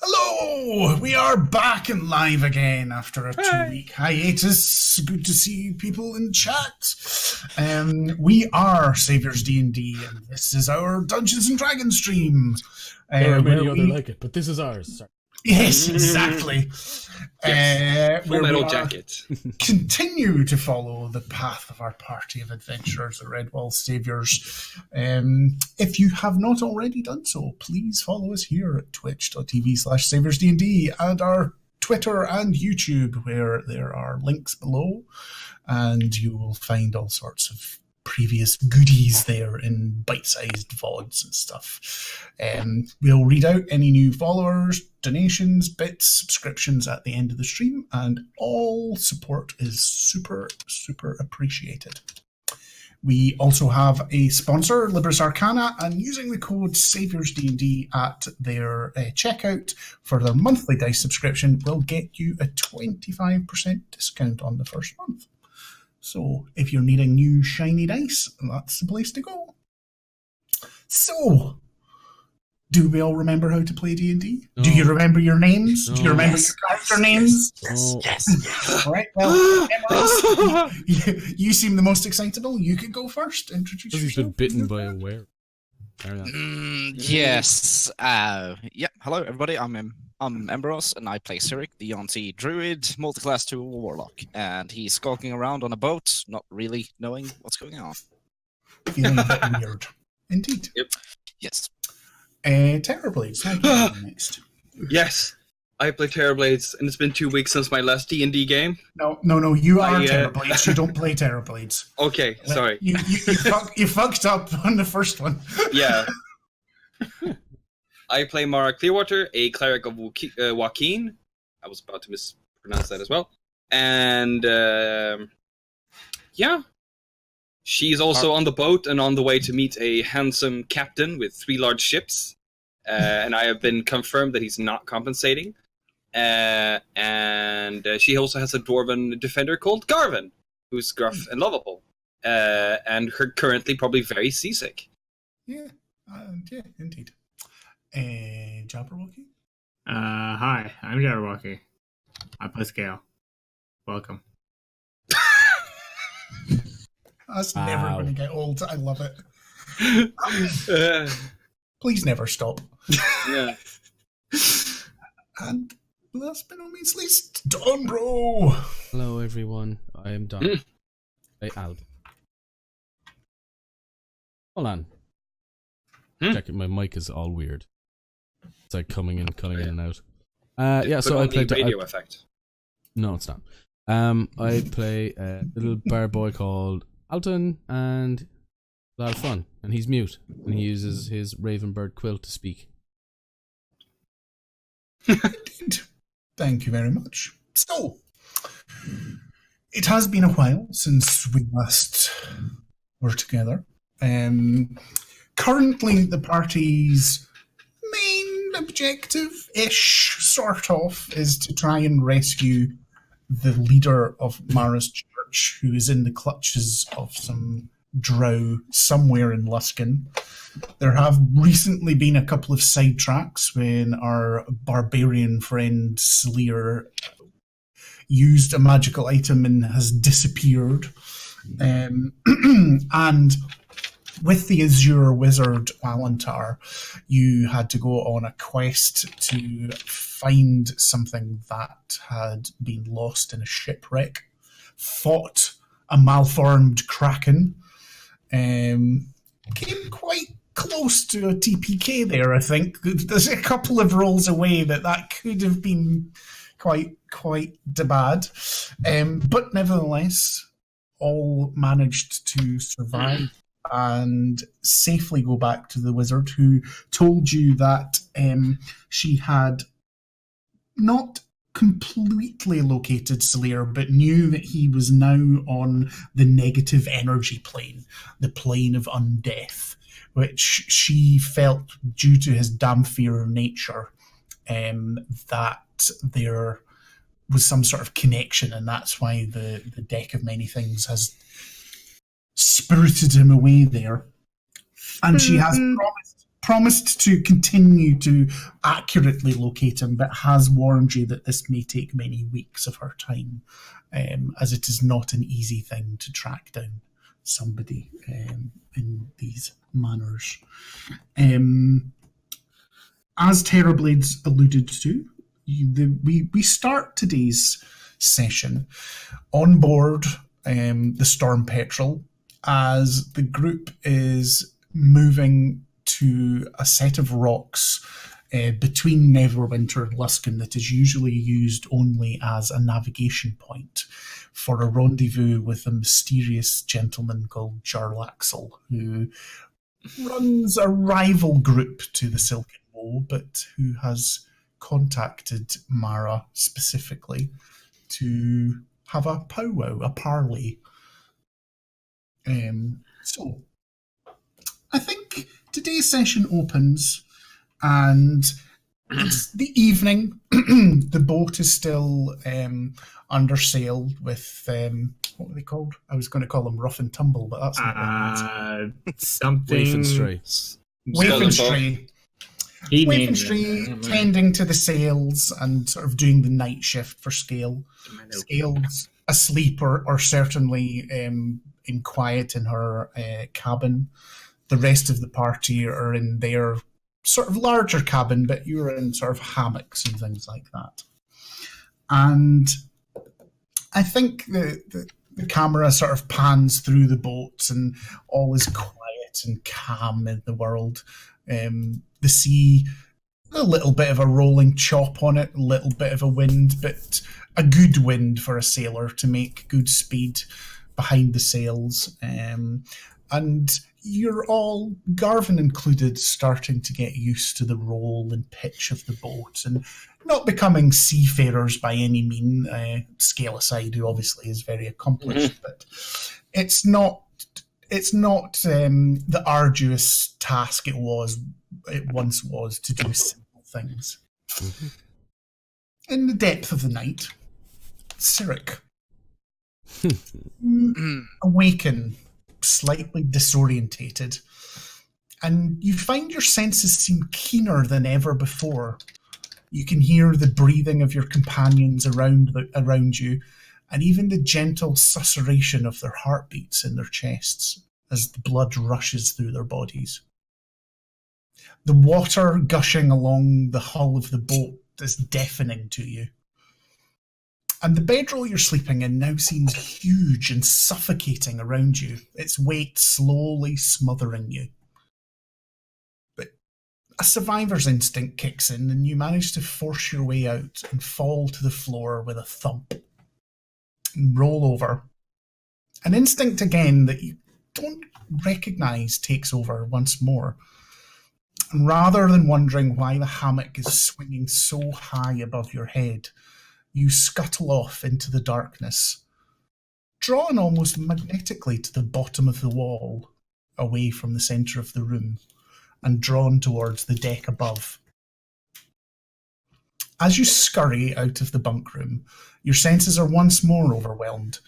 Hello! We are back and live again after a 2-week hiatus. Good to see people in chat. We are Saviours DND, and this is our Dungeons and Dragons stream. There are many other like it, but this is ours. Sorry. Yes, exactly. Yes. Full Metal Jacket. Continue to follow the path of our party of adventurers, the Redwall Saviours. If you have not already done so, please follow us here at twitch.tv/SaviorsDnD and our Twitter and YouTube, where there are links below, and you will find all sorts of previous goodies there in bite-sized VODs and stuff. We'll read out any new followers, donations, bits, subscriptions at the end of the stream, and all support is super, super appreciated. We also have a sponsor, Libris Arcana, and using the code SavioursDnD at their checkout for their monthly dice subscription will get you a 25% discount on the first month. So, if you're needing new shiny dice, that's the place to go. So, do we all remember how to play D&D? No. Do you remember your names? No. Do you remember your character names? Yes. All right, well, you seem the most excitable. You could go first. Introduce yourself. He's been bitten by a were. Yes. Hello, everybody. I'm Emberos, and I play Cyric, the yuan-ti druid, multiclass 2 warlock, and he's skulking around on a boat, not really knowing what's going on. Feeling a bit weird. Indeed. Yep. Yes. Terrorblades, how do you go next? Yes, I play Terrorblades, and it's been 2 weeks since my last D&D game. No, you are Terrorblades. You don't play Terrorblades. Okay, sorry. You fucked up on the first one. Yeah. I play Mara Clearwater, a cleric of Joaquin. I was about to mispronounce that as well. And, yeah. She's also on the boat and on the way to meet a handsome captain with 3 large ships. And I have been confirmed that he's not compensating. And she also has a dwarven defender called Garvin, who's gruff and lovable. And her currently probably very seasick. Yeah, indeed. Jabberwocky? Hi, I'm Jabberwocky. I play Scale. Welcome. That's never going to get old. I love it. Please never stop. Yeah. And last but not least, Don Bro. Hello, everyone. I am Don. Hey, Al. Hold on. Checking, my mic is all weird. It's like coming in and out. So I play radio effect. No, it's not. I play a little bar boy called Alton, and a lot of fun. And he's mute, and he uses his Ravenbird quilt to speak. Indeed. Thank you very much. So, it has been a while since we last were together. Currently, the party's main objective-ish, sort of, is to try and rescue the leader of Mara's church, who is in the clutches of some drow somewhere in Luskan. There have recently been a couple of sidetracks when our barbarian friend Sleer used a magical item and has disappeared. And with the Azure wizard Alantar, you had to go on a quest to find something that had been lost in a shipwreck, fought a malformed kraken, came quite close to a TPK there, I think. There's a couple of rolls away that could have been quite bad. But nevertheless, all managed to survive and safely go back to the wizard, who told you that she had not completely located Slayer, but knew that he was now on the negative energy plane, the plane of undeath, which she felt, due to his Damphir nature, that there was some sort of connection, and that's why the Deck of Many Things has spirited him away there. And she has promised to continue to accurately locate him, but has warned you that this may take many weeks of her time, as it is not an easy thing to track down somebody in these manners. As Terrorblades alluded to, we start today's session on board the Storm Petrel as the group is moving to a set of rocks between Neverwinter and Luskan that is usually used only as a navigation point for a rendezvous with a mysterious gentleman called Jarlaxle, who runs a rival group to the Silken Woe, but who has contacted Mara specifically to have a powwow, a parley. So, I think today's session opens and it's the evening. The boat is still under sail with, what were they called? I was going to call them Rough and Tumble, but that's not something. Waif and Stray. Waif and Stray. He Waif named and it. Stray tending to the sails and sort of doing the night shift for Scale. Scale's asleep or certainly in quiet in her cabin. The rest of the party are in their sort of larger cabin, but you're in sort of hammocks and things like that. And I think the camera sort of pans through the boats and all is quiet and calm in the world. The sea, a little bit of a rolling chop on it, a little bit of a wind, but a good wind for a sailor to make good speed behind the sails. And you're all, Garvin included, starting to get used to the roll and pitch of the boat and not becoming seafarers by any mean. Scale aside, who obviously is very accomplished, but it's not the arduous task it once was to do simple things. In the depth of the night, Cyric, awaken, slightly disorientated, and you find your senses seem keener than ever before. You can hear the breathing of your companions around you, and even the gentle susurration of their heartbeats in their chests as the blood rushes through their bodies. The water gushing along the hull of the boat is deafening to you. And the bedroll you're sleeping in now seems huge and suffocating around you, its weight slowly smothering you. But a survivor's instinct kicks in and you manage to force your way out and fall to the floor with a thump and roll over. An instinct again that you don't recognise takes over once more. And rather than wondering why the hammock is swinging so high above your head, you scuttle off into the darkness, drawn almost magnetically to the bottom of the wall, away from the centre of the room, and drawn towards the deck above. As you scurry out of the bunk room, your senses are once more overwhelmed,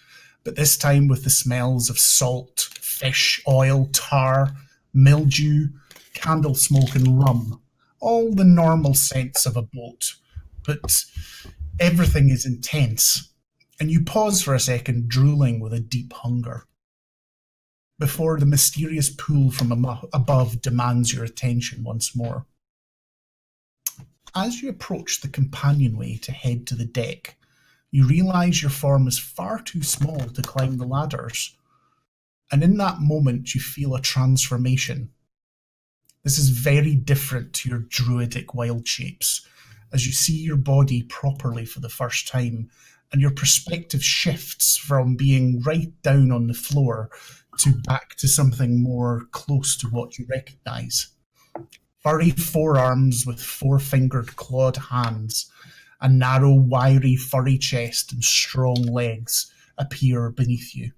but this time with the smells of salt, fish, oil, tar, mildew, candle smoke and rum, all the normal scents of a boat, but everything is intense, and you pause for a second, drooling with a deep hunger, before the mysterious pool from above demands your attention once more. As you approach the companionway to head to the deck, you realise your form is far too small to climb the ladders, and in that moment you feel a transformation. This is very different to your druidic wild shapes, as you see your body properly for the first time, and your perspective shifts from being right down on the floor to back to something more close to what you recognise. Furry forearms with four-fingered clawed hands, a narrow, wiry, furry chest and strong legs appear beneath you.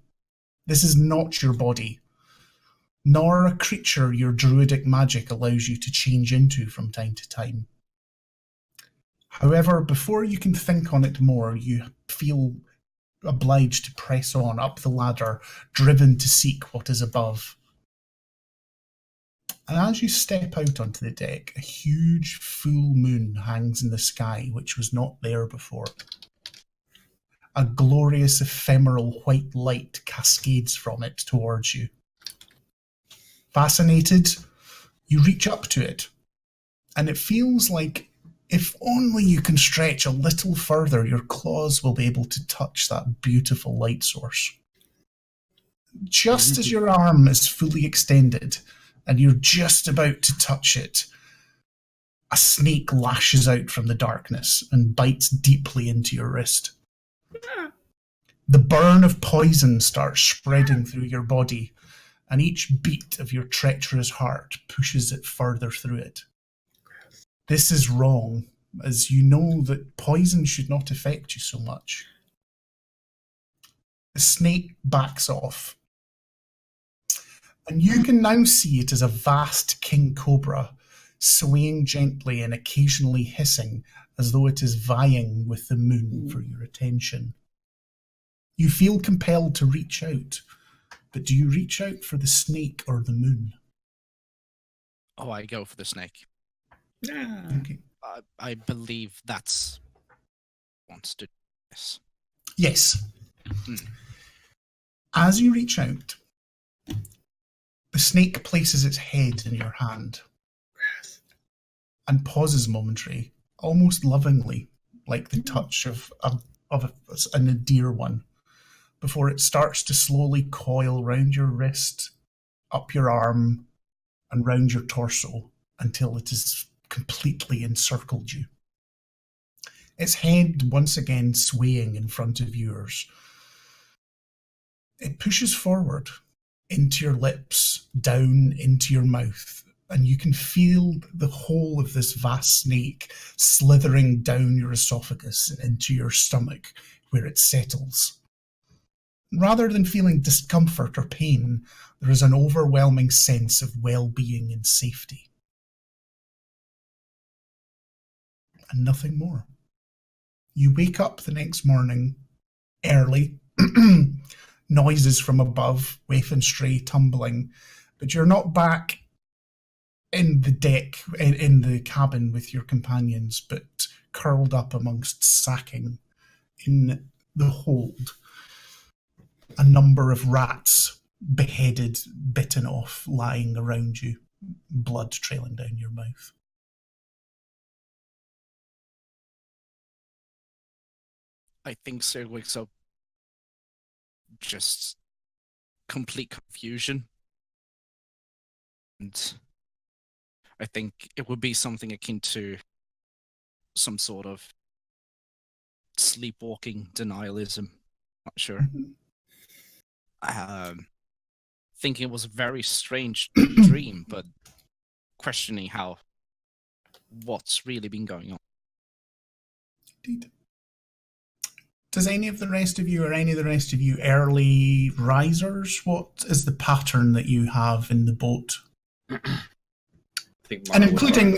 This is not your body, nor a creature your druidic magic allows you to change into from time to time. However, before you can think on it more, you feel obliged to press on up the ladder, driven to seek what is above. And as you step out onto the deck, a huge full moon hangs in the sky, which was not there before. A glorious ephemeral white light cascades from it towards you. Fascinated, you reach up to it, and it feels like if only you can stretch a little further, your claws will be able to touch that beautiful light source. Just as your arm is fully extended, and you're just about to touch it, a snake lashes out from the darkness and bites deeply into your wrist. The burn of poison starts spreading through your body, and each beat of your treacherous heart pushes it further through it. This is wrong, as you know that poison should not affect you so much. The snake backs off, and you can now see it as a vast king cobra, swaying gently and occasionally hissing as though it is vying with the moon for your attention. You feel compelled to reach out, but do you reach out for the snake or the moon? Oh, I go for the snake. Okay. I believe that's wants to do this. Yes. As you reach out, the snake places its head in your hand and pauses momentarily, almost lovingly, like the touch of a dear one, before it starts to slowly coil round your wrist, up your arm, and round your torso until it has completely encircled you. Its head once again swaying in front of yours. It pushes forward into your lips, down into your mouth, and you can feel the whole of this vast snake slithering down your esophagus and into your stomach, where it settles. Rather than feeling discomfort or pain, there is an overwhelming sense of well-being and safety. And nothing more. You wake up the next morning, early, noises from above, waif and stray tumbling, but you're not back in the deck, in the cabin with your companions, but curled up amongst sacking in the hold. A number of rats, beheaded, bitten off, lying around you, blood trailing down your mouth. I think Sir wakes up just complete confusion. And I think it would be something akin to some sort of sleepwalking denialism. Not sure. Thinking it was a very strange dream, but questioning what's really been going on. Indeed. Does any of the rest of you, early risers? What is the pattern that you have in the boat? And including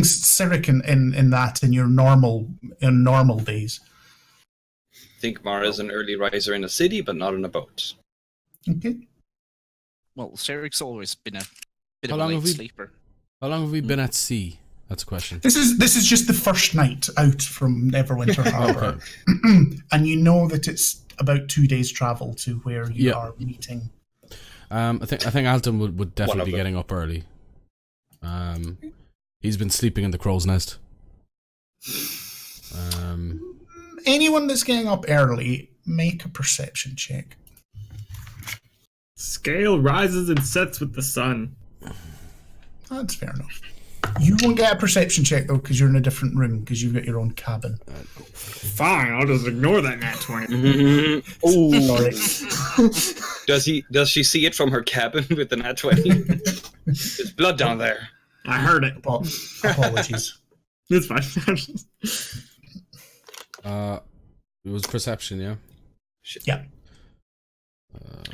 Cyric in that in your normal days. I think Mara is an early riser in a city, but not in a boat. Okay. Well, Cyric's always been a bit of a late sleeper. How long have we been at sea? That's a question. This is just the first night out from Neverwinter Harbour. And you know that it's about 2 days' travel to where you are meeting. I think Alton would definitely be getting up early. He's been sleeping in the crow's nest. Anyone that's getting up early, make a perception check. Scale rises and sets with the sun. That's fair enough. You won't get a perception check, though, because you're in a different room, because you've got your own cabin. Fine, I'll just ignore that nat 20. Oh, sorry. Does she see it from her cabin with the nat 20? There's blood down there. I heard it. Apologies. It's fine. It was perception, yeah? Yeah.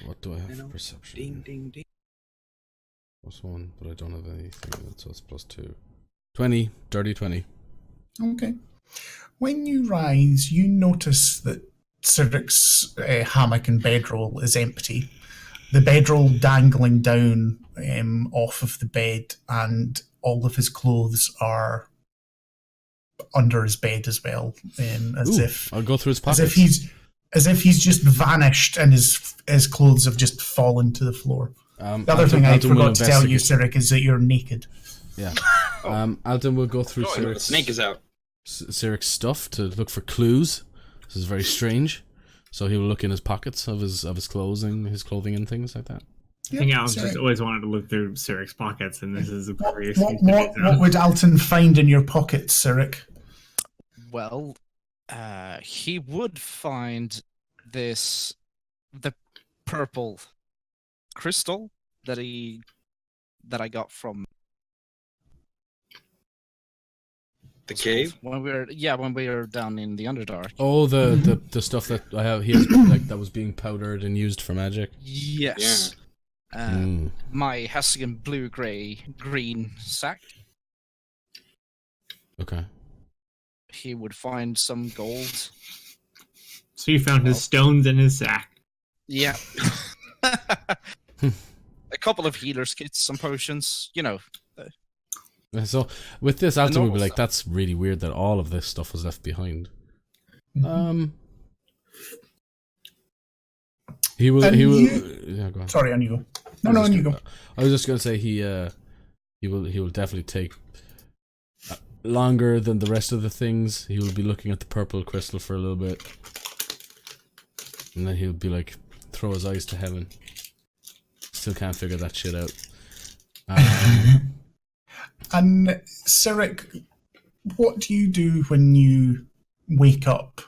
What do I have for perception? Ding, ding, ding. +1, but I don't have anything, so it's +2. 20, dirty 20. Okay. When you rise, you notice that Cyric's hammock and bedroll is empty. The bedroll dangling down off of the bed, and all of his clothes are under his bed as well, I'll go through his pockets. as if he's just vanished and his clothes have just fallen to the floor. The other thing I forgot to tell you, Cyric, is that you're naked. Yeah. Alton will go through The snake is out. Cyric's stuff to look for clues. This is very strange. So he will look in his pockets of his clothing and things like that. I think Alan's just always wanted to look through Cyric's pockets, and this is a glorious. What would Alton find in your pockets, Cyric? Well, he would find the purple crystal that I got from The cave? when we were down in the Underdark. Oh, the stuff that I have here, like that was being powdered and used for magic. Yes. My Hessian blue-green sack. Okay. He would find some gold. So you found his stones in his sack. Yeah. A couple of healer's kits, some potions, So with this, Alton will be like, stuff. "That's really weird that all of this stuff was left behind." He will. Yeah, go on. Sorry, on you go. No, on you go. I was just gonna say he will definitely take longer than the rest of the things. He will be looking at the purple crystal for a little bit, and then he'll be like, throw his eyes to heaven. Still can't figure that shit out. And Cyric, what do you do when you wake up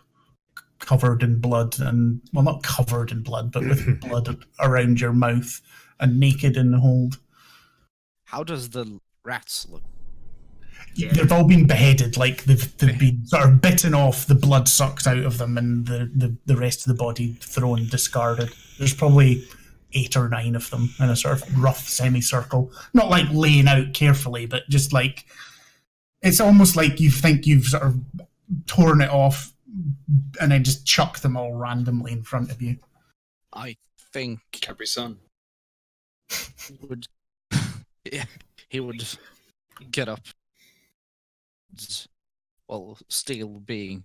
covered in blood and, well, not covered in blood, but with blood around your mouth and naked in the hold? How does the rats look? Yeah. They've all been beheaded, like they've been sort of bitten off, the blood sucked out of them, and the rest of the body thrown, discarded. There's probably 8 or 9 of them in a sort of rough semicircle. Not like laying out carefully, but just like, it's almost like you think you've sort of torn it off and then just chuck them all randomly in front of you. I think Capri Sun. he would get up. Well, still being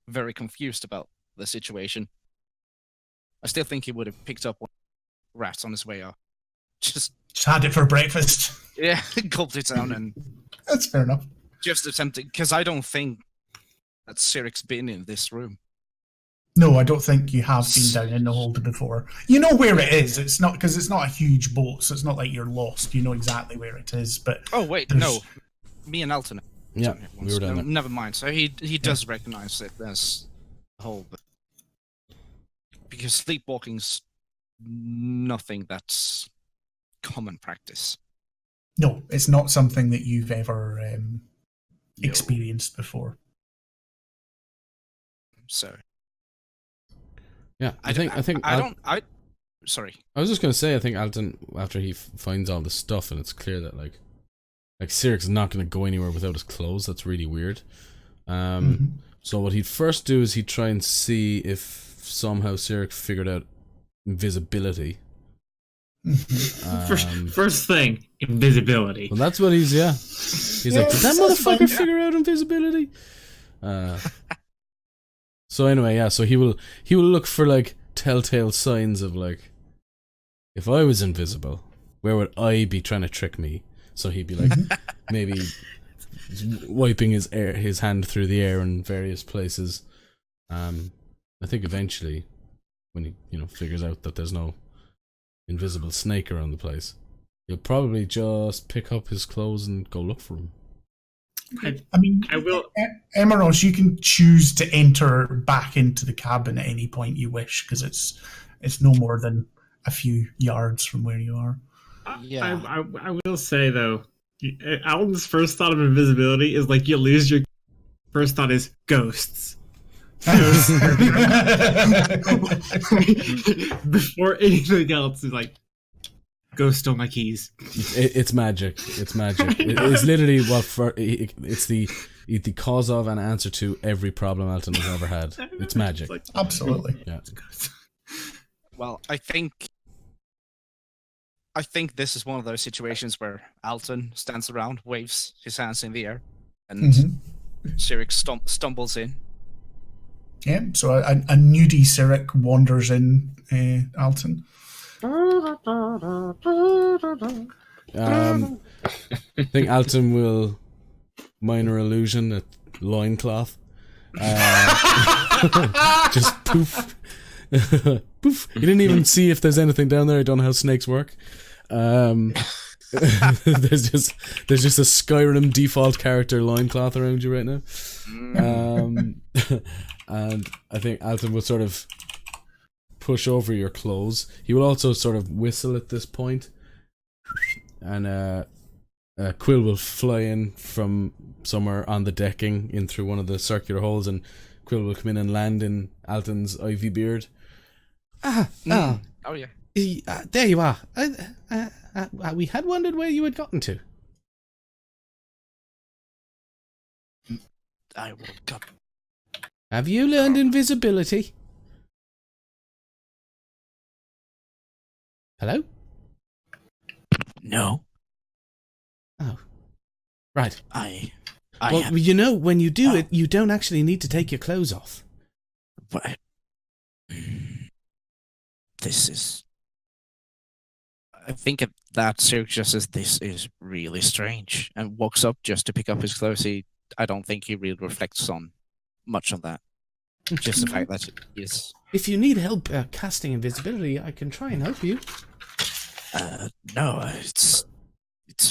very confused about the situation. I still think he would have picked up one rats on his way up. Just had it for breakfast. Yeah, gulped it down and That's fair enough. just attempted, because I don't think that Cyric's been in this room. No, I don't think you have been down in the hold before. You know where it is. It's not, because it's not a huge boat, so it's not like you're lost. You know exactly where it is. But Oh wait, no, me and Elton. Yeah, we were down there. Never mind. So he does recognize it as a whole, but because sleepwalking's nothing that's common practice. No, it's not something that you've ever experienced before. So Yeah, sorry. I was just gonna say, I think Alton, after he finds all the stuff, and it's clear that like Cyric's not gonna go anywhere without his clothes. That's really weird. So what he'd first do is he'd try and see if somehow Cyric figured out invisibility. First thing, invisibility. Well, that's what he's like, did that motherfucker figure out invisibility? So anyway, yeah, so he will look for like telltale signs of like, if I was invisible, where would I be trying to trick me? So he'd be like, maybe wiping his hand through the air in various places. I think eventually, when he figures out that there's no invisible snake around the place, he'll probably just pick up his clothes and go look for him. I will. Emeros, you can choose to enter back into the cabin at any point you wish, because it's no more than a few yards from where you are. Yeah. I will say though, Alton's first thought of invisibility is like you lose your first thought is ghosts. Before anything else, is like, ghost stole my keys. It's magic. It's magic. It's literally it's the the cause of and answer to every problem Alton has ever had. It's magic. Absolutely. Yeah. Well, I think this is one of those situations where Alton stands around, waves his hands in the air, and Sirik stumbles in. Yeah, so a nudie Sirik wanders in Alton. I think Alton will minor illusion a loincloth. Just poof. Poof. You didn't even see if there's anything down there. I don't know how snakes work. There's just a Skyrim default character loincloth around you right now. And I think Alton will sort of push over your clothes. He will also sort of whistle at this point, and Quill will fly in from somewhere on the decking in through one of the circular holes, and Quill will come in and land in Alton's ivy beard. Oh yeah. There you are. We had wondered where you had gotten to. I woke up. Have you learned invisibility? Hello? No. Oh. Right. Well, you know, when you do it, you don't actually need to take your clothes off. But this is... I think at that Sirik just says, this is really strange, and walks up just to pick up his clothes. I don't think he really reflects on much on that. Just the fact that he is... If you need help casting invisibility, I can try and help you. No, it's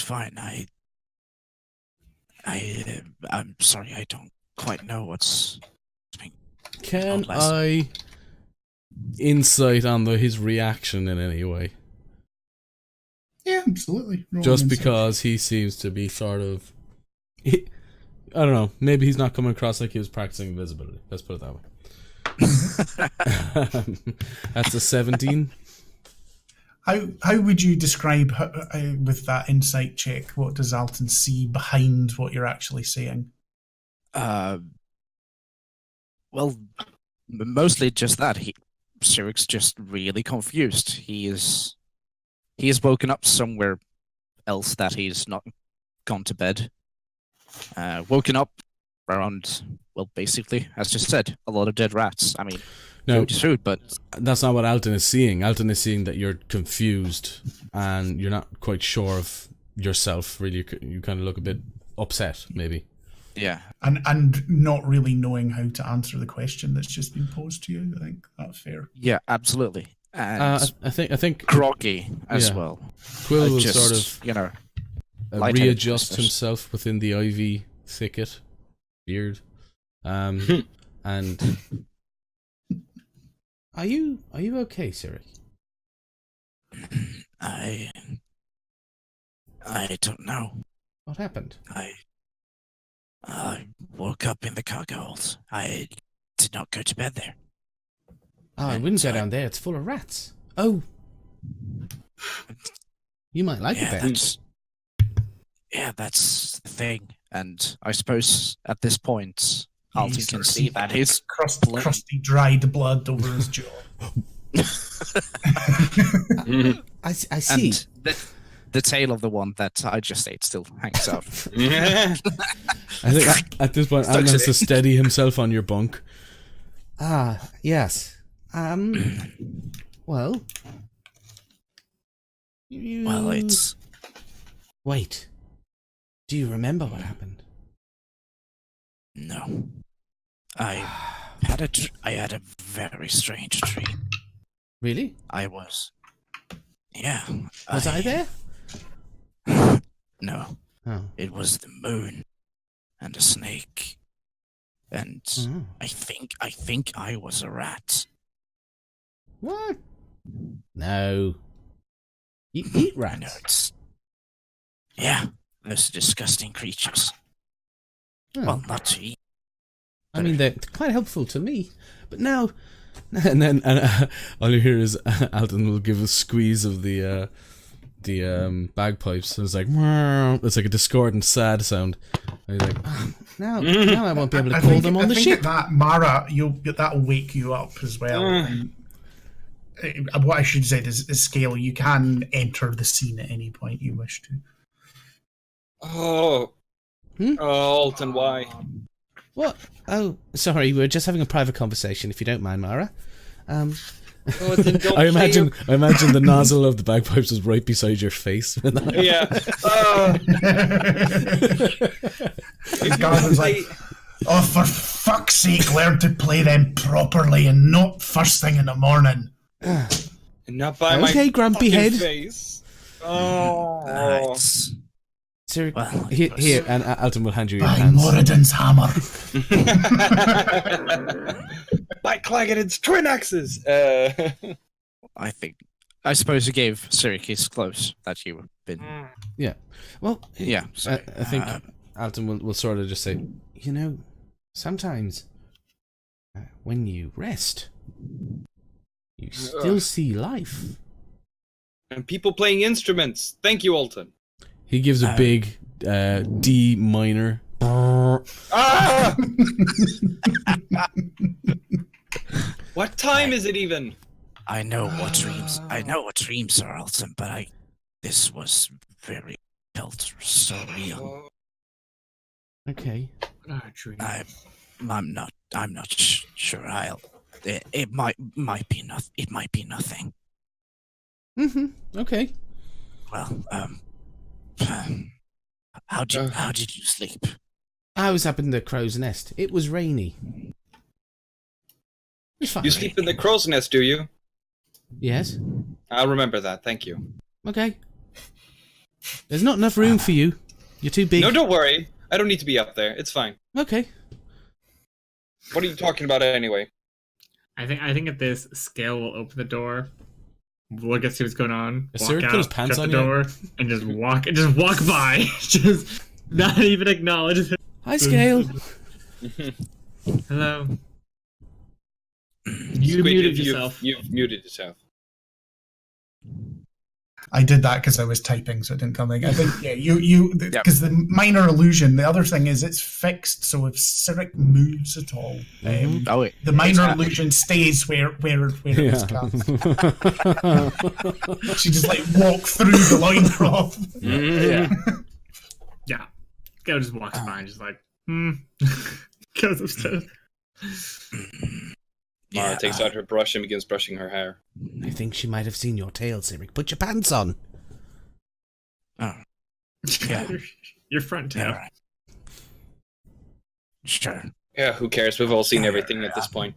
fine. I'm sorry, I don't quite know what's being... Can I insight on his reaction in any way? Yeah, absolutely. Just because he seems to be sort of... I don't know, maybe he's not coming across like he was practicing invisibility. Let's put it that way. That's a 17. How would you describe, with that insight check, what does Alton see behind what you're actually saying? Well, mostly just that. Sirik's just really confused. He is woken up somewhere else that he's not gone to bed. Woken up around, well, basically, as just said, a lot of dead rats. I mean, no, food is food, but that's not what Alton is seeing. Alton is seeing that you're confused and you're not quite sure of yourself. Really, you kind of look a bit upset, maybe. Yeah, and not really knowing how to answer the question that's just been posed to you. I think that's fair. Yeah, absolutely. And I think groggy as well. Quill will just, sort of readjust himself within the ivy thicket beard. And are you okay, Sirik? I don't know. What happened? I woke up in the cargo hold. I did not go to bed there. Oh, I wouldn't go down there. It's full of rats. Oh, you might like it there. That's the thing. And I suppose at this point, Alton can see that his crusty, dried blood over his jaw. I see. And the tail of the one that I just ate still hangs out. I think at this point, Alan has to steady himself on your bunk. Ah, yes. Well, it's... Wait. Do you remember what happened? No. I had a very strange dream. Really? I was. Yeah. Was I there? No. Oh. It was the moon and a snake. And I think I was a rat. What? No. You eat rats? Yeah, those disgusting creatures. Oh. Well, not to eat. I mean, they're quite helpful to me. But now... And then all you hear is Alton will give a squeeze of the bagpipes. It was like, it's like a discordant, sad sound. And he's like, now I won't be able to call them on the ship. That Mara, that'll wake you up as well. And, what I should say is Scale. You can enter the scene at any point you wish to. Oh, Alton, why? What? Oh, sorry. We're just having a private conversation. If you don't mind, Mara. Oh, then don't I imagine the nozzle of the bagpipes was right beside your face. Yeah. This guy was like, "Oh, for fuck's sake, learn to play them properly and not first thing in the morning." And not by my grumpy head. face. Oh. Sir, Well, here, and Alton will hand you your By pants. Moradin's hammer. By Claggedon's twin axes. I suppose you gave Cyric his clothes that you've been. Yeah. Well, Yeah, I think Alton will sort of just say, sometimes when you rest, you still see life. And people playing instruments. Thank you, Alton. He gives a big D minor. Ah! What time is it even? I know what dreams are, Alton, but this was very felt so real. Okay. I'm not sure. It might be nothing. It might be nothing. Okay. Well, how did you sleep? I was up in the crow's nest. It was rainy. It was fine. You sleep in the crow's nest, do you? Yes. I'll remember that. Thank you. Okay. There's not enough room for you. You're too big. No, don't worry. I don't need to be up there. It's fine. Okay. What are you talking about anyway? I think at this, Scale will open the door, look at see what's going on, Is walk Cyril put his out, pants shut on the yet? door, and just walk by, just not even acknowledge it. Hi, Scale. Hello. Squid, You muted yourself. You've muted yourself. I did that because I was typing, so it didn't come in. I think, because the minor illusion, the other thing is it's fixed, so if Cyric moves at all, the minor illusion stays where it was cast. She just like walk through the line drop. Yeah. Go just walks by and just like, goes upstairs. Mara takes out her brush and begins brushing her hair. I think she might have seen your tail, Cyric. Put your pants on. Oh. Yeah. Your front tail. Right. Sure. Yeah, who cares? We've all seen everything at this point.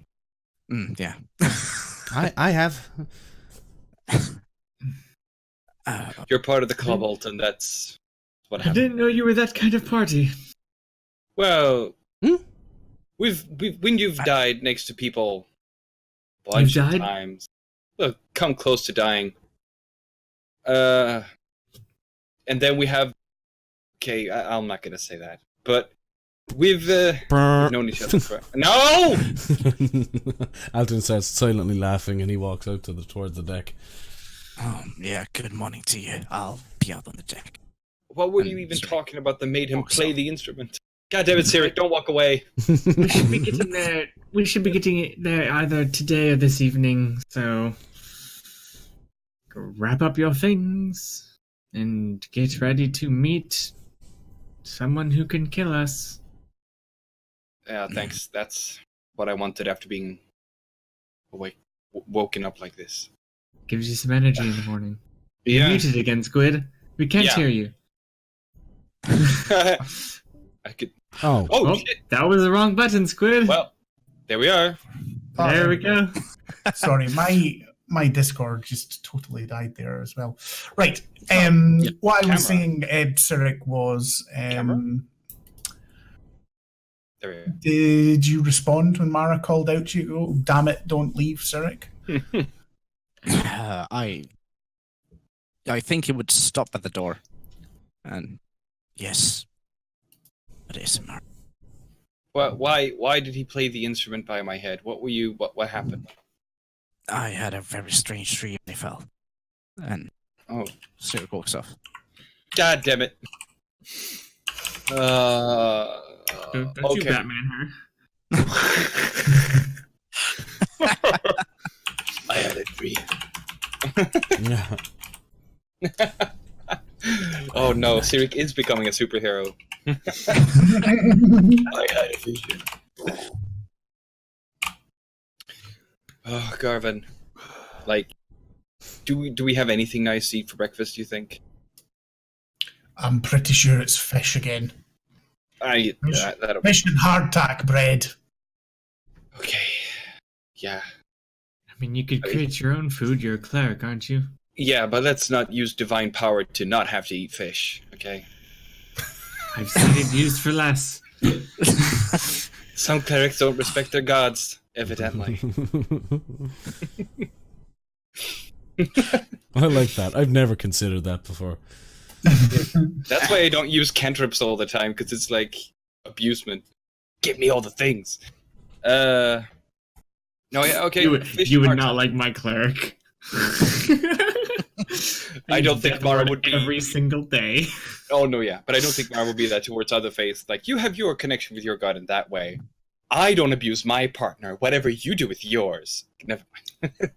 Yeah. I have. You're part of the club, Alton. That's what I happened. didn't know you were that kind of party. Well, we've when you've died next to people a bunch You've of died? times. Well, come close to dying. And then we have. Okay, I'm not gonna say that, but we've known each other for. No. Alton starts silently laughing and he walks out towards the deck. Yeah, good morning to you. I'll be out on the deck. What were you even talking about that made him play the instrument? God damn it, Cyric, don't walk away. We should be getting there. We should be getting it there either today or this evening. So, wrap up your things and get ready to meet someone who can kill us. Yeah, thanks. That's what I wanted after being woken up like this. Gives you some energy in the morning. Yeah. You're muted again, Squid. We can't hear you. I could. Oh. Oh, shit. That was the wrong button, Squid. Well, there we are. there we go. Sorry, my Discord just totally died there as well. Right. What I was saying, Cyric, was There we are. did you respond when Mara called out to you? Oh, damn it, don't leave, Cyric. I think he would stop at the door. And yes, it is Mara. Why did he play the instrument by my head? What happened? I had a very strange dream. I fell, and Oh, Cyric walks off. God damn it. Don't you Okay. Batman her. I had a dream. Yeah. Oh no, Cyric is becoming a superhero. I had a vision. Oh, Garvin. Like, do we have anything nice to eat for breakfast, do you think? I'm pretty sure it's fish again. That'll be... Fish and hardtack bread. Okay. Yeah. I mean, you could create your own food. You're a cleric, aren't you? Yeah, but let's not use divine power to not have to eat fish, okay? I've seen it used for less. Some clerics don't respect their gods, evidently. I like that. I've never considered that before. That's why I don't use cantrips all the time, because it's like abusement. Give me all the things. No, yeah, okay. You would not like my cleric. I don't think Mara would be every single day. Oh no, yeah, but I don't think Mara would be that towards other faiths. Like, you have your connection with your god in that way. I don't abuse my partner. Whatever you do with yours. Never mind.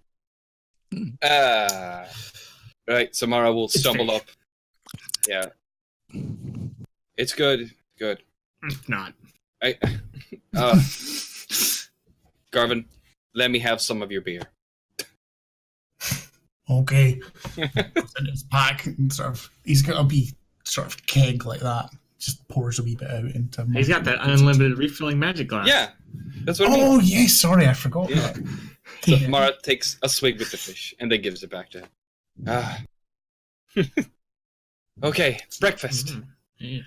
Right, so Mara will stumble up. Yeah. It's good. Good. It's not. Garvin, let me have some of your beer. Okay. In his pack, and he's got a wee sort of keg like that. Just pours a wee bit out into. He's got that unlimited refilling magic glass. Yeah, that's what I mean. Oh yes, sorry, I forgot Yeah. that. So Mara takes a swig with the fish and then gives it back to him. Okay, breakfast. Yeah.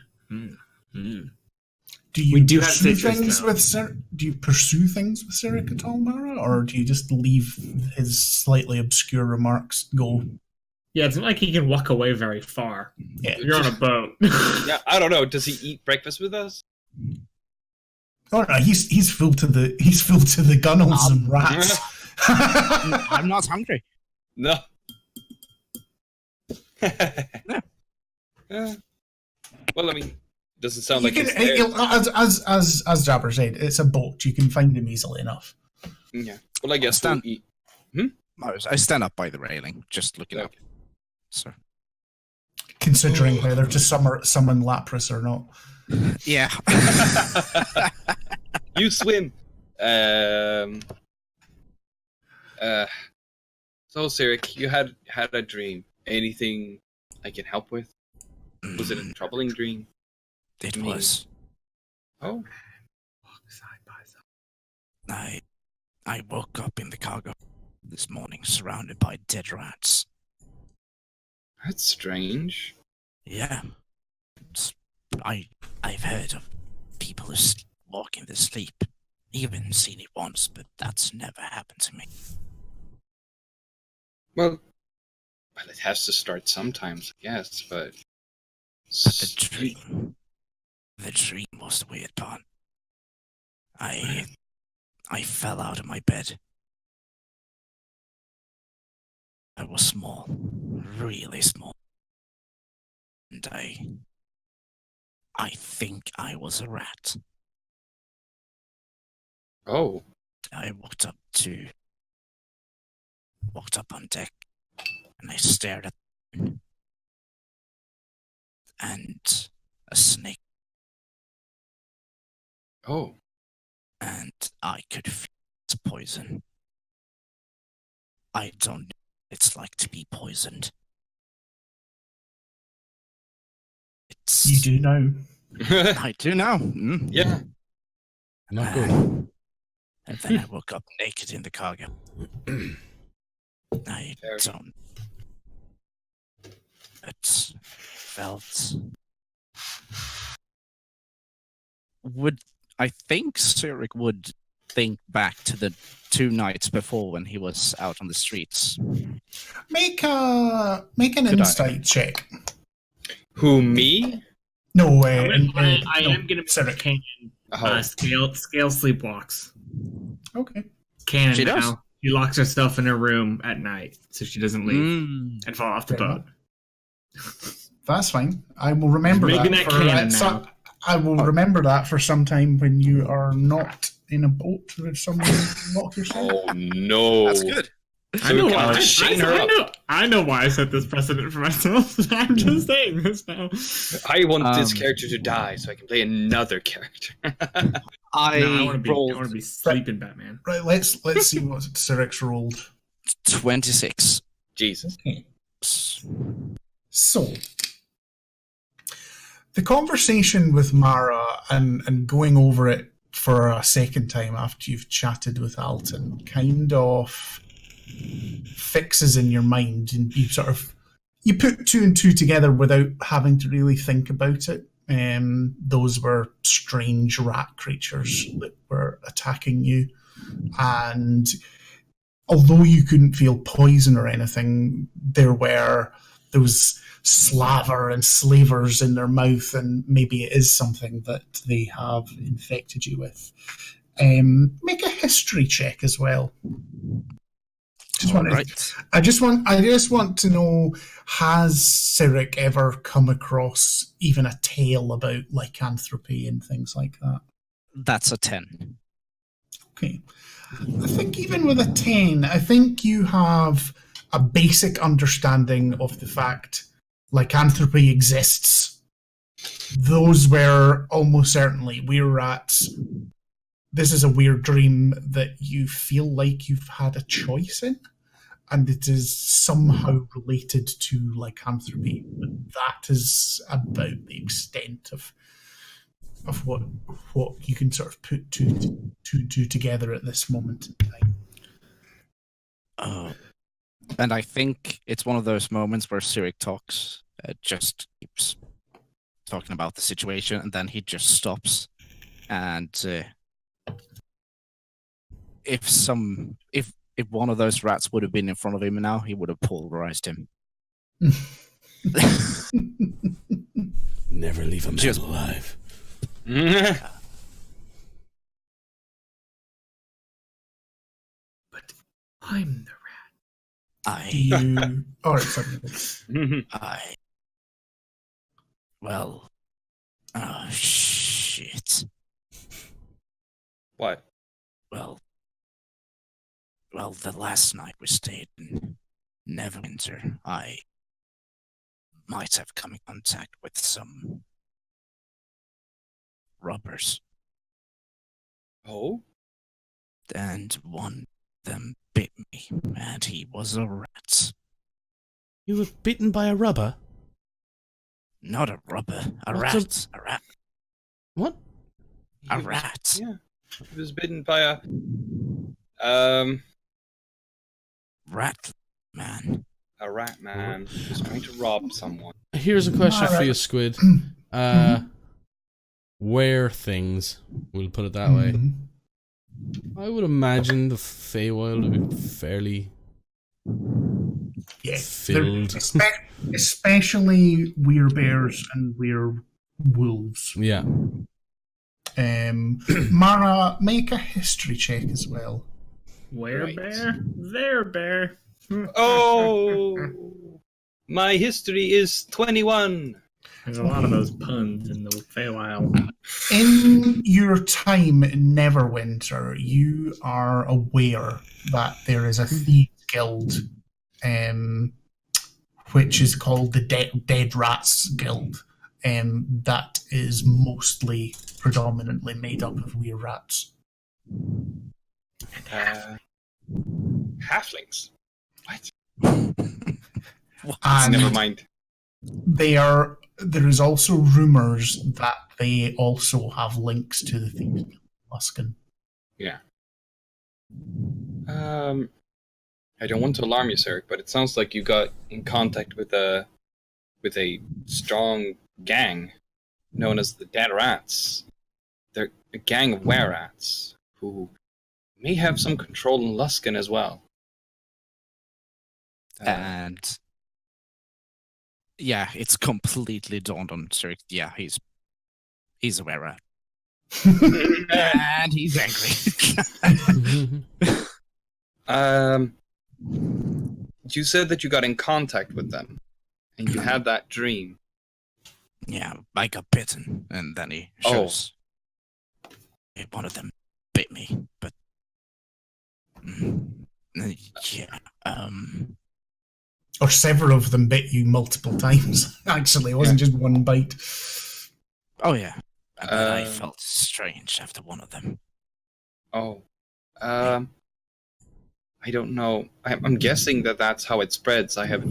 Do you We do have pursue citrus, things though. with Do you pursue things with Cyric at all, Mara, or do you just leave his slightly obscure remarks go? Yeah, it's not like he can walk away very far. Yeah. You're on a boat. Yeah, I don't know. Does he eat breakfast with us? Oh no, he's full to the gunnels and rats. I'm not hungry. No. Well, I mean, doesn't sound like it's there. As Jabber said, it's a boat. You can find him easily enough. Yeah. Well, I guess Stand- we'll eat. I stand up by the railing, just looking up. So Considering whether to summon Lapras or not. yeah. You swim. So, Cyric, you had a dream. Anything I can help with? Was it a troubling dream? It was. Oh. Side by side. I woke up in the cargo this morning surrounded by dead rats. That's strange. Yeah. I've heard of people who walk in their sleep. Even seen it once, but that's never happened to me. Well, it has to start sometimes, I guess, but... The dream was the weird part. I fell out of my bed. I was small, really small. And I think I was a rat. Oh. I walked up on deck and I stared at the moon. And a snake. Oh. And I could feel its poison. I don't know what it's like to be poisoned. You do know. I do know. Yeah. Not good. And then I woke up naked in the cargo. I Fair. don't. It felt. I think Cyric would think back to the 2 nights before when he was out on the streets. Make an insight check. Who, me? No, I am going to Cyric. Canon Oh. scale sleepwalks. Okay. Canon She does? now. She locks herself in her room at night so she doesn't leave and fall off the Fair boat. That's fine. I will remember Making that. that canon so- now. I will remember that for some time when you are not in a boat with someone lock yourself. Oh no! That's good. So we can chain her up. I know why I set this precedent for myself. I'm just saying this now. I want this character to die so I can play another character. I want rolled to be sleeping Batman. Right, let's see what Cyrix rolled. 26. Jesus. Okay. So, the conversation with Mara and going over it for a second time after you've chatted with Alton kind of fixes in your mind, and you put two and two together without having to really think about it. Those were strange rat creatures that were attacking you, and although you couldn't feel poison or anything, there was slaver and slavers in their mouth, and maybe it is something that they have infected you with. Make a history check as well. I just want to know, has Cyric ever come across even a tale about lycanthropy and things like that? That's a 10. Okay. I think even with a 10, I think you have a basic understanding of the fact lycanthropy exists. Those were almost certainly weird rats. This is a weird dream that you feel like you've had a choice in, and it is somehow related to lycanthropy. But that is about the extent of what you can sort of put two together at this moment in time. And I think it's one of those moments where Cyric talks, just keeps talking about the situation, and then he just stops. And if one of those rats would have been in front of him now, he would have pulverized him. Never leave a man alive. But I'm the rat. Shit. What? Well, the last night we stayed in Neverwinter, I might have come in contact with some robbers. Oh? And one of them bit me, and he was a rat. You were bitten by a robber? Not a robber, a What's rat. A rat. What? A rat. Yeah. He was bitten by a rat man. a rat man who's trying to rob someone. Here's a question for you, Squid. Where things, we'll put it that way. I would imagine the Feywild would be fairly filled. Especially werebears and werewolves. Yeah. Mara, make a history check as well. Where Right. bear? There bear. Oh! My history is 21. There's a lot of those puns in the Feywild. In your time in Neverwinter, you are aware that there is a thieves guild, which is called the Dead Rats Guild, that is mostly predominantly made up of were rats. Halflings. What? And Never mind. there is also rumours that they also have links to the thieves guild of Luskan. Yeah. I don't want to alarm you, sir, but it sounds like you got in contact with a strong gang known as the Dead Rats. They're a gang of were-rats who may have some control in Luskan as well. And yeah, it's completely dawned on Cyric. Yeah, he's a were-rat. And he's angry. You said that you got in contact with them, and you had that dream. Yeah, I got bitten, and then he shows. One of them bit me, but yeah. Or several of them bit you multiple times. Actually, it wasn't just one bite. Oh yeah, and then I felt strange after one of them. Oh, I don't know. I'm guessing that that's how it spreads. I have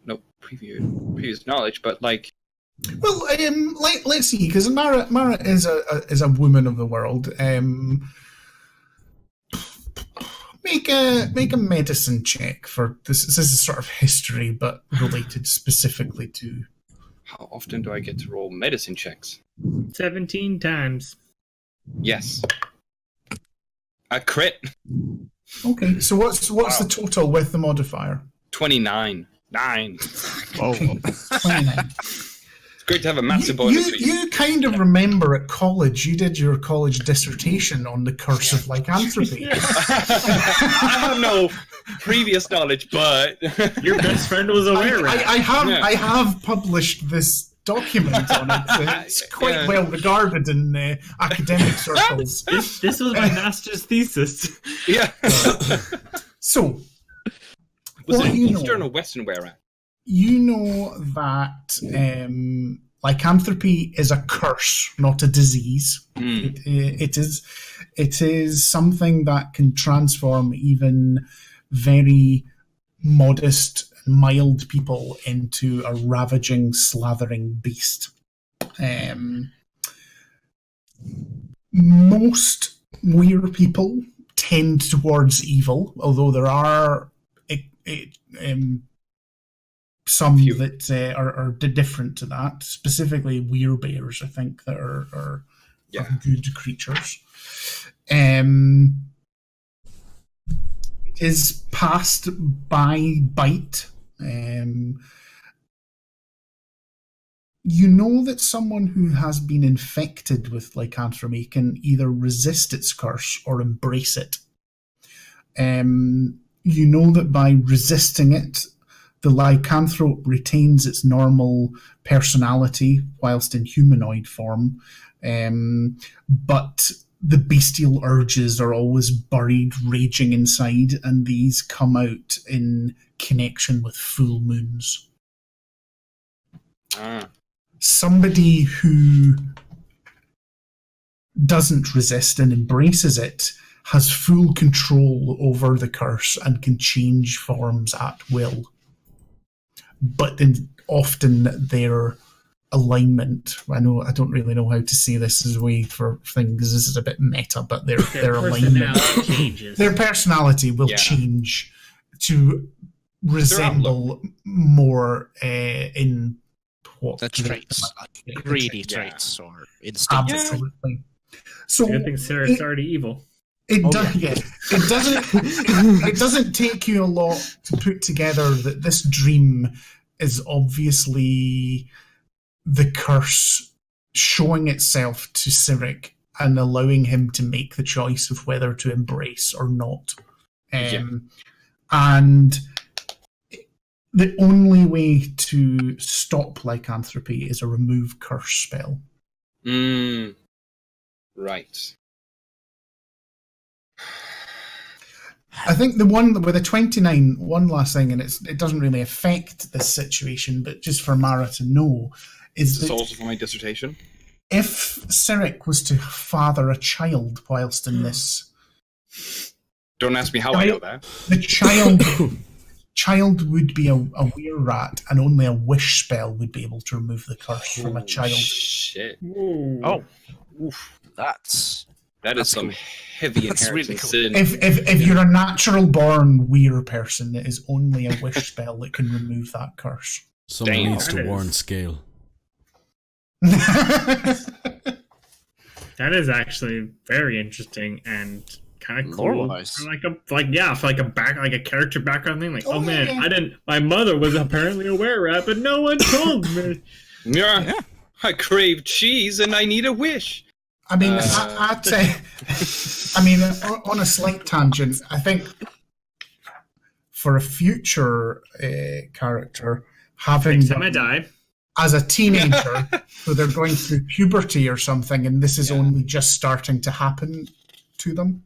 no previous knowledge, but like. Well, let's see, because Mara is a woman of the world. Make a medicine check for this. This is sort of history, but related specifically to. How often do I get to roll medicine checks? 17 times. Yes. A crit. Okay, so what's the total with the modifier? 29. 9. Oh, 29. It's great to have a massive bonus. You kind of remember at college, you did your college dissertation on the curse of lycanthropy. I have no previous knowledge, but Your best friend was aware. I have published this document on it. It's quite well regarded in academic circles. This was my master's thesis. yeah. So, Was what it you Eastern know- or Western where? you know that lycanthropy is a curse, not a disease. It is something that can transform even very modest, mild people into a ravaging, slathering beast. Most weird people tend towards evil, although there are some that are different to that. Specifically, werebears, I think, that are good creatures. Is passed by bite. You know that someone who has been infected with lycanthropy can either resist its curse or embrace it. You know that by resisting it, the lycanthrope retains its normal personality whilst in humanoid form, but the bestial urges are always buried, raging inside, and these come out in connection with full moons. Somebody who doesn't resist and embraces it has full control over the curse and can change forms at will. But then often their alignment, I don't really know how to say this as a way for things, this is a bit meta, but their alignment changes. Their personality will change to resemble more in what the traits, greedy traits or instinct. Absolutely. So I think Sarah's already evil. It doesn't take you a lot to put together that this dream is obviously the curse showing itself to Cyric and allowing him to make the choice of whether to embrace or not. And the only way to stop lycanthropy is a remove curse spell. Right. I think the one with the 29, one last thing, and it doesn't really affect this situation, but just for Mara to know, is This that also for my dissertation. if Cyric was to father a child whilst in this, Don't ask me how I know that. the child would be a were-rat, and only a wish spell would be able to remove the curse from a child. Shit. Oh, That is some heavy inheritance sin. If you're a natural-born weir person, it is only a wish spell that can remove that curse. Someone Damn. needs to warn Scale. that is actually very interesting and kind of cool. Lore-wise. For like a character background thing. Like, oh man, yeah. My mother was apparently a were-rat, but no one told me. Yeah. I crave cheese and I need a wish. I mean, I'd say I mean, on a slight tangent, I think for a future character, having Next time I them die. as a teenager, so they're going through puberty or something, and this is only just starting to happen to them.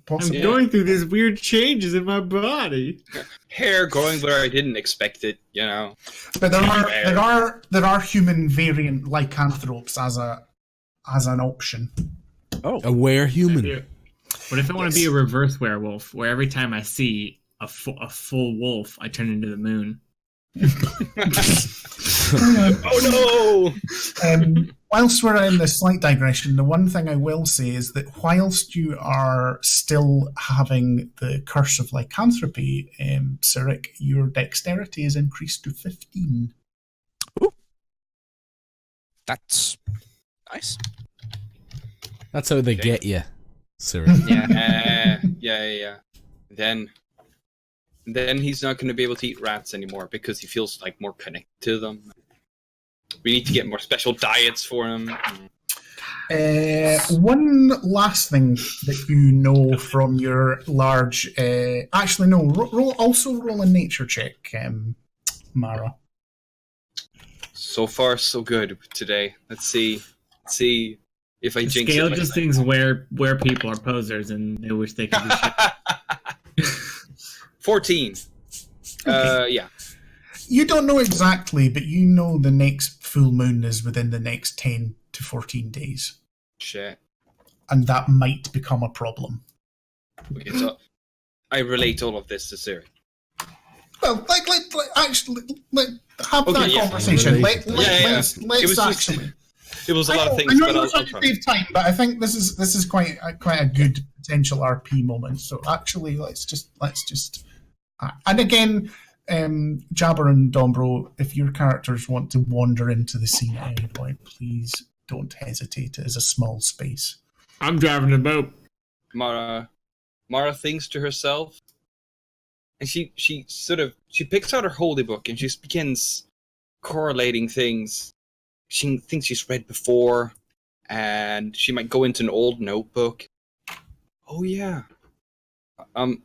Possibly. I'm going through these weird changes in my body. Hair growing where I didn't expect it, you know. But there are human variant lycanthropes as an option. Oh, A were-human. What if I want to be a reverse werewolf, where every time I see a full wolf, I turn into the moon? Oh no! Whilst we're in this slight digression, the one thing I will say is that whilst you are still having the curse of lycanthropy, Cyric, your dexterity is increased to 15. that's nice. That's how they Okay. get you, Cyric. Yeah. Then he's not going to be able to eat rats anymore because he feels like more connected to them. We need to get more special diets for him. One last thing that you know from your large... actually, no. Roll a nature check, Mara. So far, so good today. Let's see if I The jinx scale it. just thinks where people are posers and they wish they could be shit. 14. Yeah. You don't know exactly, but you know the next full moon is within the next 10 to 14 days. Shit. And that might become a problem. Okay, so I relate all of this to Siri. Well, actually, have Okay, that yeah. conversation. Relate. Let's It was just- actually. It was a lot of things, I know but you're I'll trying to try. save time, but I think this is quite a good potential RP moment. So actually, let's just. And again, Jabber and Dombro, if your characters want to wander into the scene at any point, please don't hesitate. It is a small space. I'm driving a boat. Mara thinks to herself, and she picks out her holy book and she begins correlating things she thinks she's read before, and she might go into an old notebook. Oh yeah. I'm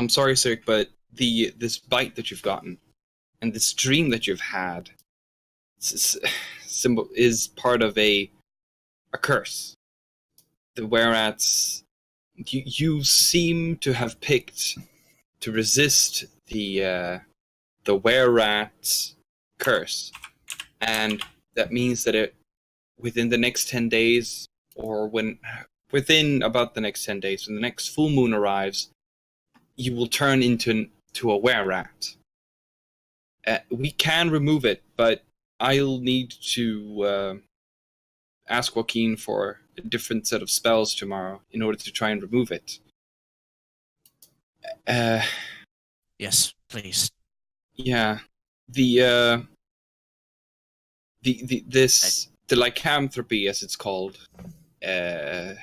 sorry, Sir, but this bite that you've gotten and this dream that you've had is part of a curse. Whereas you seem to have picked to resist the were-rat curse, and that means that within the next 10 days, or within about the next 10 days, when the next full moon arrives, you will turn into a were-rat. We can remove it, but I'll need to ask Joaquin for a different set of spells tomorrow in order to try and remove it. Yes, please. Yeah, the lycanthropy, as it's called, it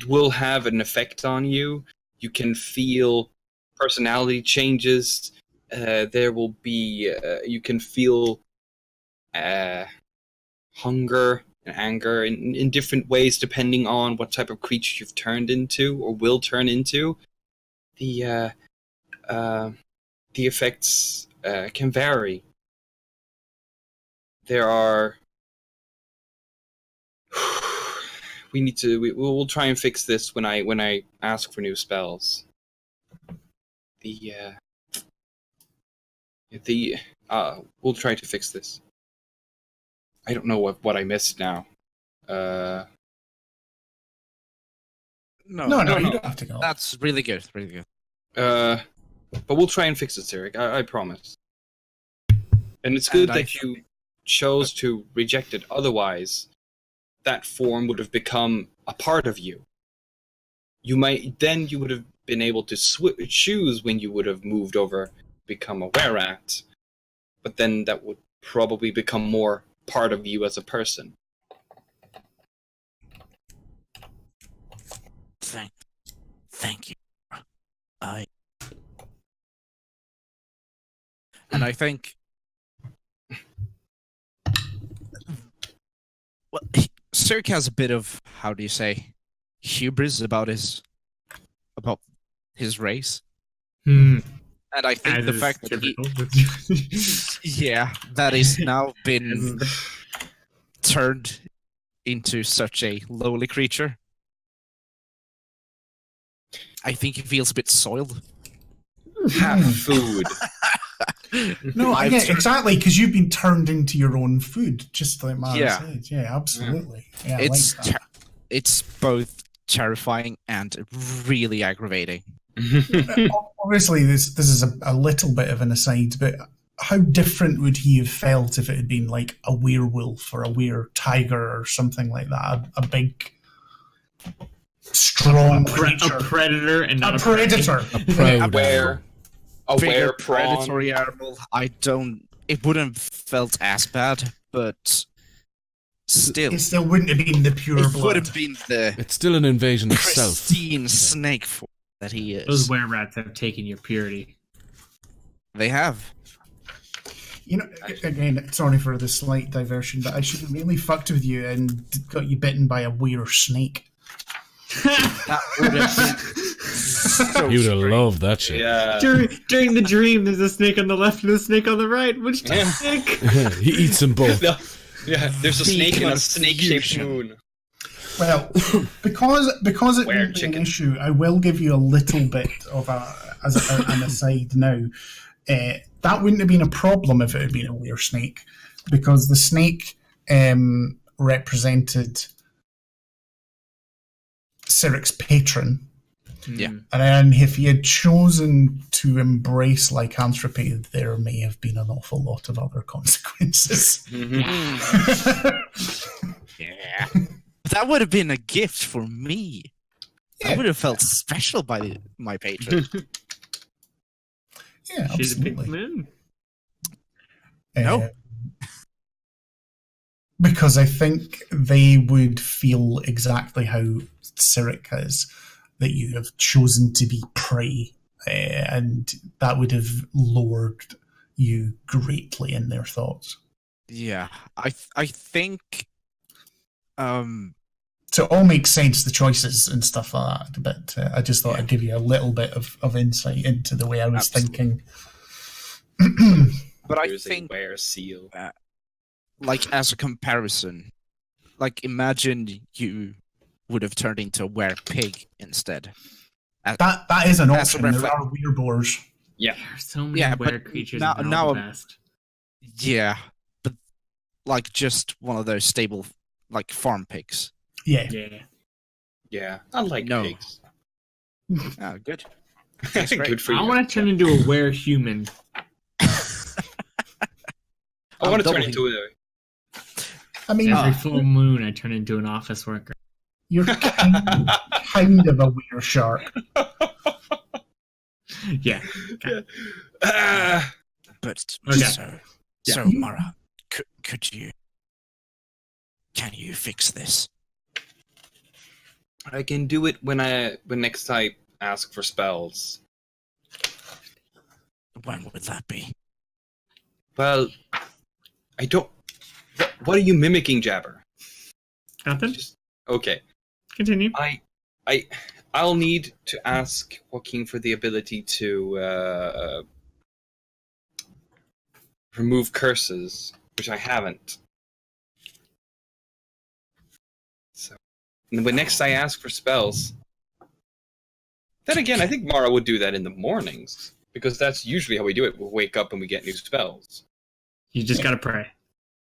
will have an effect on you. You can feel personality changes. There will be you can feel hunger and anger in different ways depending on what type of creature you've turned into or will turn into. The effects can vary. There are. We'll try and fix this when I ask for new spells. We'll try to fix this. I don't know what I missed now. No, No, you don't have to go. That's really good. Really good. But we'll try and fix it, Eric. I promise. And it's good that you chose to reject it. Otherwise, that form would have become a part of you. You would have been able to choose when you would have moved over, become a were-rat. But then that would probably become more part of you as a person. Thank you. And I think, well, Cirque has a bit of, how do you say, hubris about his race. Hmm. And I think As the is fact that typical. that is now been As- turned into such a lowly creature. I think he feels a bit soiled. Have food. No, I've yeah, turned- exactly, because you've been turned into your own food, just like Mara Yeah. said. Yeah, absolutely. Yeah, I It's like that. it's both terrifying and really aggravating. Obviously, this is a little bit of an aside, but how different would he have felt if it had been like a werewolf or a were-tiger or something like that? A big, strong a creature. predator and not A predator. A proud Where a Bigger were prawn. predatory animal. It wouldn't have felt as bad, but still, It still wouldn't have been the pure it would blood. have been the It's still an invasion of self. pristine snake form that he is. Those were-rats have taken your purity. They have. You know, again, sorry for the slight diversion, but I should have really fucked with you and got you bitten by a were snake. That would have been so You'd have strange. loved that shit. Yeah. During the dream, there's a snake on the left and a snake on the right. Which Yeah. snake? He eats them both. No, yeah, there's a The snake in a snake-shaped confusion. moon. Well, because it Were won't be chicken. an issue, I will give you a little bit of an aside now. That wouldn't have been a problem if it had been a were snake, because the snake represented Cyric's patron, Yeah. and then if he had chosen to embrace lycanthropy, there may have been an awful lot of other consequences. Yeah. That would have been a gift for me. I would have felt special by my patron. Yeah, She's a pink absolutely. moon. No. Because I think they would feel exactly how Cyric is, that you have chosen to be prey, and that would have lowered you greatly in their thoughts. Yeah. I think So it all makes sense, the choices and stuff like that, but I just thought I'd give you a little bit of insight into the way I was Absolutely. thinking. but I There's a think were seal. like as a comparison, like imagine you would have turned into a were pig instead. That is an As a option. There reflex- are weirboars. Yeah. There are so many Yeah, were but creatures. now- and they're now all the I'm- best. Yeah, but like just one of those stable like farm pigs. Yeah. Yeah. Yeah. I like No. pigs. Oh, good. That's great. Good for you. I want to turn into a were human. I want to turn double into a. I mean, Every full moon, I turn into an office worker. you're kind of a weird shark. Yeah. Ah! But Okay. so Mara, can you fix this? I can do it when next I ask for spells. When would that be? Well, I don't. What are you mimicking, Jabber? Nothing? Just okay. Continue. I'll need to ask Joaquin for the ability to remove curses, which I haven't. So, and when next I ask for spells, then again, I think Mara would do that in the mornings because that's usually how we do it. We wake up and we get new spells. You just gotta pray.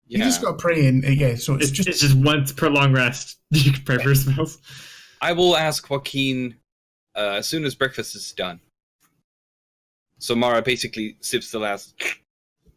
You Yeah, just got to pray and so it's It's just just once per long rest. You can pray for spells. I will ask Joaquin as soon as breakfast is done. So Mara basically sips the last.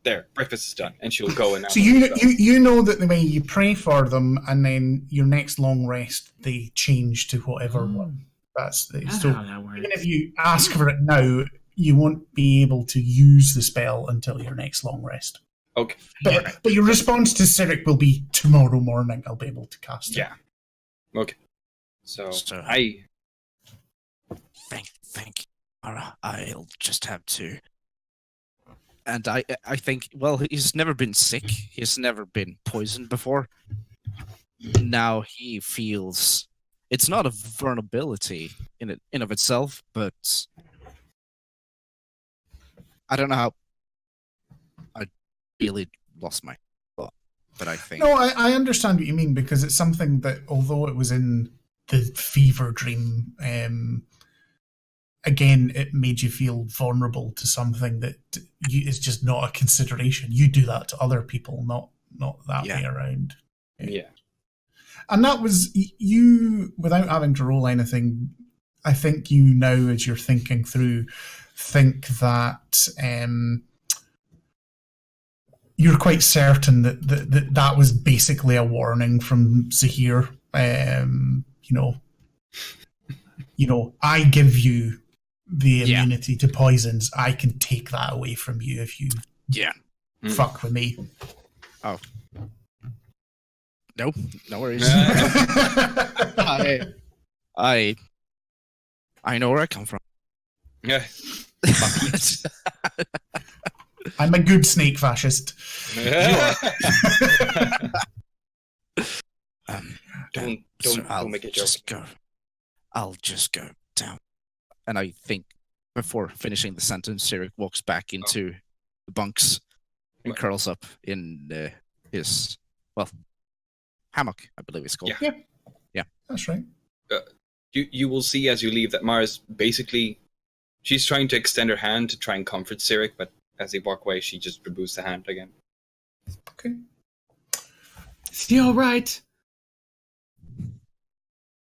There, breakfast is done, and she'll go and. so you know that the way you pray for them, and then your next long rest they change to whatever one. That's the That's so. how that works. Even if you ask for it now, you won't be able to use the spell until your next long rest. Okay. But your response to Cyric will be tomorrow morning. I'll be able to cast it. Yeah. Okay. So So- I. Thank you, Mara. I'll just have to. And I think, well, he's never been sick. He's never been poisoned before. now he feels it's not a vulnerability in of itself, but I don't know how. I really lost my thought, but I think No, I understand what you mean, because it's something that, although it was in the fever dream, again, it made you feel vulnerable to something that is just not a consideration. You do that to other people, not that way around. Yeah. And that was you, without having to roll anything. I think you now, as you're thinking through, think that you're quite certain that was basically a warning from Zahir. I give you the immunity to poisons. I can take that away from you if you fuck with me. Oh. No worries. I know where I come from. Yeah. I'm a good snake fascist. Don't make a joke. I'll just go down. And I think before finishing the sentence, Sirik walks back into the bunks and curls up in his hammock, I believe it's called. Yeah. That's right. You will see as you leave that Mara's basically, she's trying to extend her hand to try and comfort Sirik, but as they walk away, she just removes the hand again. Okay. Is he all right?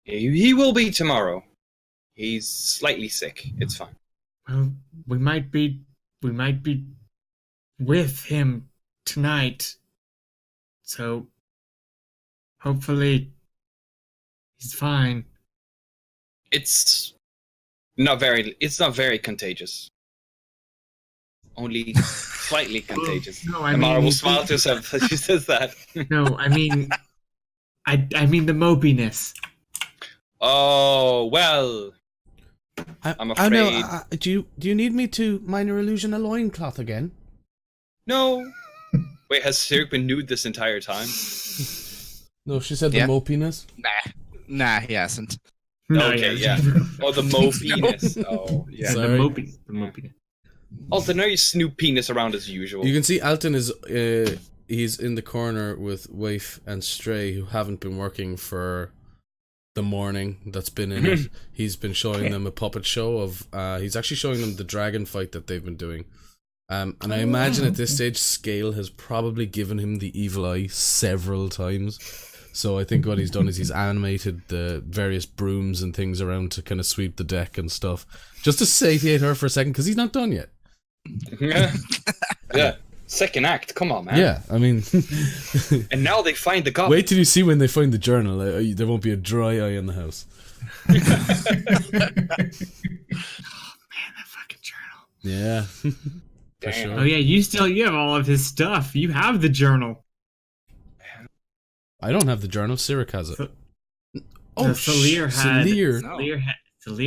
He will be tomorrow. He's slightly sick. It's fine. Well, we might be with him tonight. So hopefully he's fine. It's not very contagious. Only slightly contagious. No, Mara will smile to herself as she says that. No, I mean the mopiness. Oh, well. I'm afraid. I know. Do you need me to minor illusion a loincloth again? No. Wait, has Sirik been nude this entire time? No, she said the mopiness. Nah, he hasn't. No, okay, yeah. Oh, the mopiness. Oh, yeah. The mopiness. Alton, are you snoop penis around as usual? You can see Alton is he's in the corner with Waif and Stray, who haven't been working for the morning that's been in it. He's been showing them a puppet show of he's actually showing them the dragon fight that they've been doing. And I imagine at this stage Scale has probably given him the evil eye several times. So I think what he's done is he's animated the various brooms and things around to kind of sweep the deck and stuff, just to satiate her for a second, because he's not done yet. Yeah. Second act, come on, man. Yeah, I mean... And now they find the goblin. Wait till you see when they find the journal. There won't be a dry eye in the house. Oh, man, that fucking journal. Yeah. For sure. Oh, yeah, you have all of his stuff. You have the journal. I don't have the journal. Sirik has it. Salir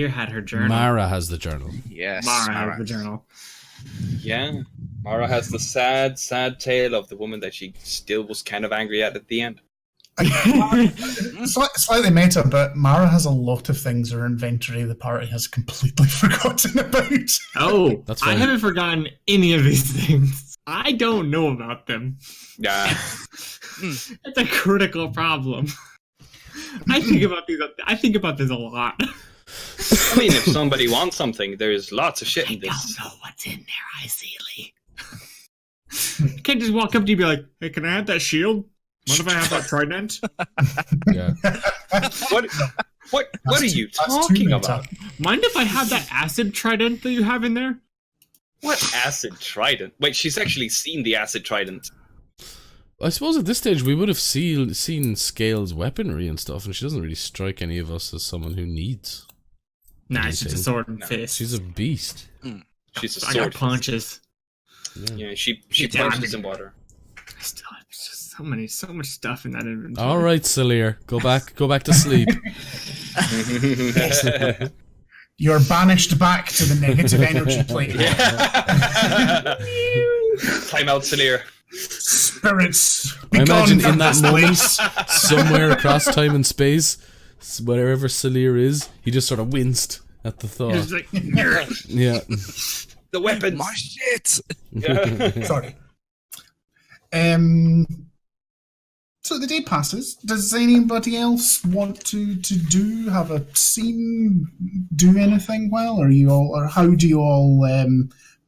had her journal. Mara has the journal. Yes, Mara has the journal. Yeah. Mara has the sad, sad tale of the woman that she still was kind of angry at the end. Slightly meta, but Mara has a lot of things in her inventory the party has completely forgotten about. Oh, that's fine. I haven't forgotten any of these things. I don't know about them. Yeah. That's a critical problem. I think about this a lot. I mean, if somebody wants something, there's lots of shit in this. I don't know what's in there, Iseely. You can't just walk up to you and be like, hey, can I have that shield? What if I have that trident? Yeah. What are you talking about? Mind if I have that acid trident that you have in there? What acid trident? Wait, she's actually seen the acid trident. I suppose at this stage we would have seen Scale's weaponry and stuff, and she doesn't really strike any of us as someone who needs. Nah, she's a sword and fist. She's a beast. She's a I sword. got punches. Yeah, she punches in water. I still have just so much stuff in that inventory. All right, Salir, go back to sleep. You're banished back to the negative energy plane. Time out, Salir. spirits, I be imagine gone from in that this moment, place. somewhere across time and space, wherever Salir is, he just sort of winced at the thought. He's like, Yeah. The weapons. My shit! Yeah. Sorry. So the day passes. Does anybody else want to have a scene, do anything well, or how do you all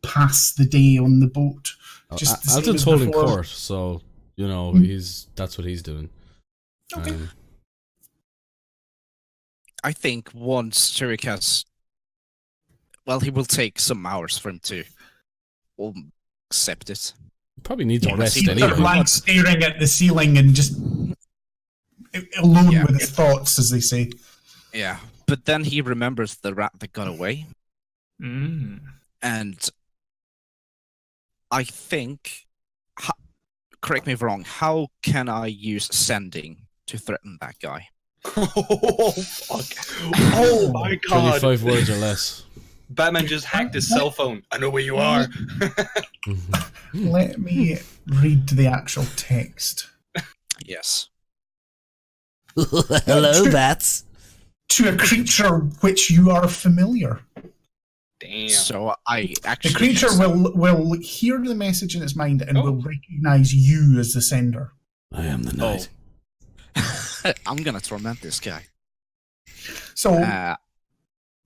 pass the day on the boat? Just the same Alton's as holding before? court, so that's what he's doing. Okay. I think once Shirik has... Well, he will take some hours for him to accept it. Probably needs a Yeah, rest see, Sort of anyway. land staring at the ceiling and just alone Yeah. with his thoughts, as they say. Yeah. But then he remembers the rat that got away. mm. And I think... correct me if I'm wrong. How can I use sending to threaten that guy? Oh, fuck. Oh, my God. 25 words or less. Batman just hacked his cell phone. I know where you are. Let me read the actual text. Yes. Hello, bats. To a creature which you are familiar. Damn. So I actually... The creature will hear the message in its mind and will recognize you as the sender. I am the knight. I'm gonna torment this guy. So,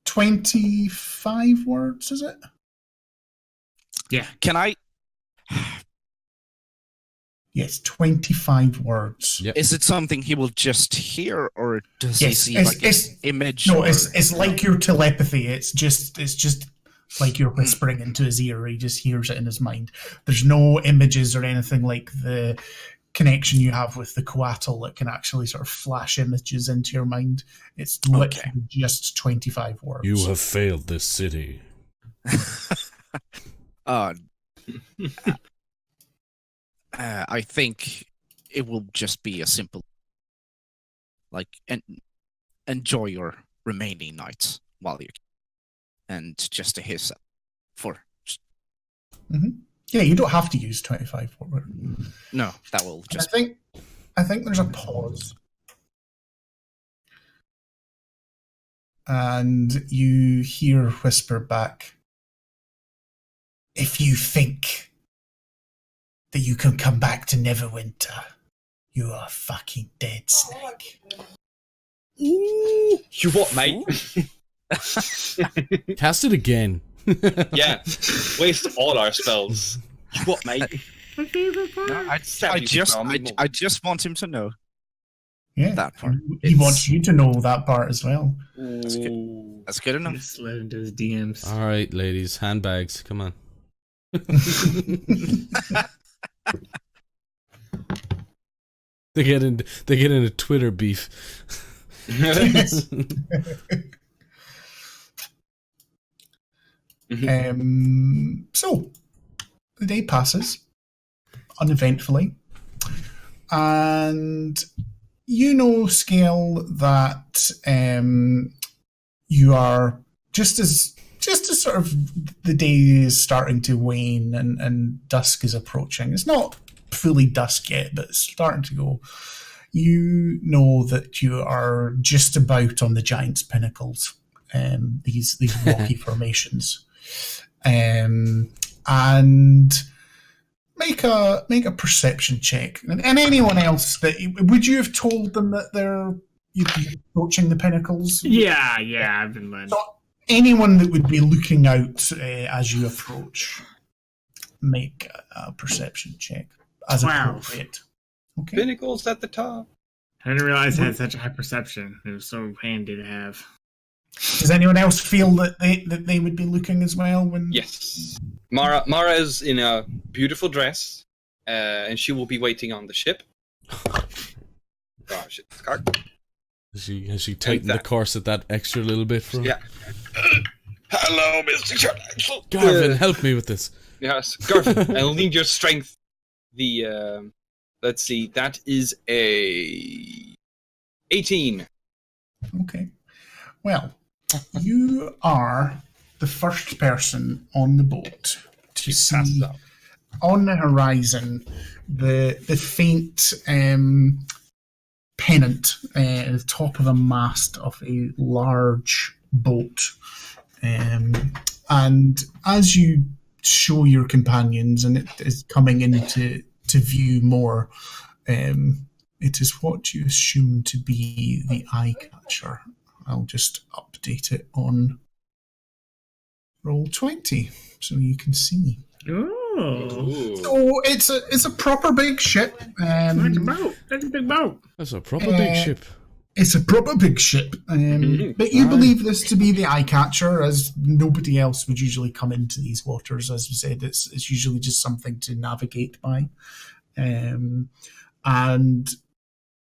25 words, is it? Yeah. Can I... Yes, 25 words. Yep. Is it something he will just hear, or does Yes, he see it's- like an image? No, or... it's like your telepathy. It's just like you're whispering into his ear. He just hears it in his mind. There's no images or anything like the connection you have with the coatl that can actually sort of flash images into your mind. It's literally just 25 words. You have failed this city. I think it will just be a simple, like, enjoy your remaining nights while you, and just a hiss for. Yeah, you don't have to use 25 words. No, that will just. I think there's a pause. And you hear whisper back, if you think that you can come back to Neverwinter, you are fucking dead, Snake. You what, mate? Cast it again. Yeah. Waste all our spells. You what, mate? My favorite part. No, I just want him to know Yeah, that part. he wants you to know that part as well. Ooh. That's good enough. Just slid into his DMs. All right, ladies, handbags. Come on. They get in a Twitter beef. So the day passes uneventfully, and you know, Scale, that you are just as sort of the day is starting to wane and dusk is approaching. It's not fully dusk yet, but it's starting to go. You know that you are just about on the Giant's pinnacles, these rocky formations, and make a perception check. And anyone else, that would you have told them that you'd be approaching the pinnacles? Yeah, I've been led. So anyone that would be looking out as you approach, make a perception check as 12. appropriate. Okay. Pinnacles at the top. I didn't realize I had such a high perception. It was so handy to have. Does anyone else feel that they would be looking as well when? Yes. Mara is in a beautiful dress, and she will be waiting on the ship. Oh shit! Card. Has she tightened the corset that extra little bit for him? Yeah. Hello, Mr. Jarlaxle. Garvin, help me with this. Yes, Garvin. I'll need your strength. The let's see, that is a 18. Okay. Well, you are the first person on the boat to see on the horizon, the faint pennant at the top of the mast of a large boat. And as you show your companions, and it is coming into view more, it is what you assume to be the Eyecatcher. I'll just update it on Roll20 so you can see. Oh, So it's a proper big ship. that's a boat. That's a big boat. That's a proper big ship. It's a proper big ship. But you believe this to be the Eyecatcher, as nobody else would usually come into these waters. As we said, it's usually just something to navigate by. And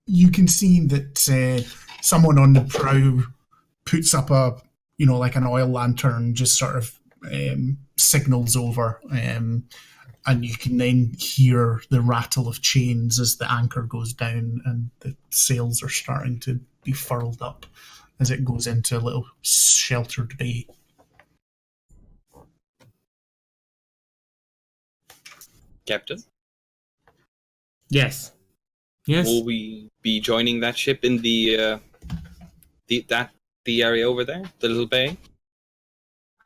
you can see that someone on the prow puts up like an oil lantern, just sort of signals over, and you can then hear the rattle of chains as the anchor goes down and the sails are starting to be furled up as it goes into a little sheltered bay. Captain, Yes. Yes. will we be joining that ship in the area over there, the little bay?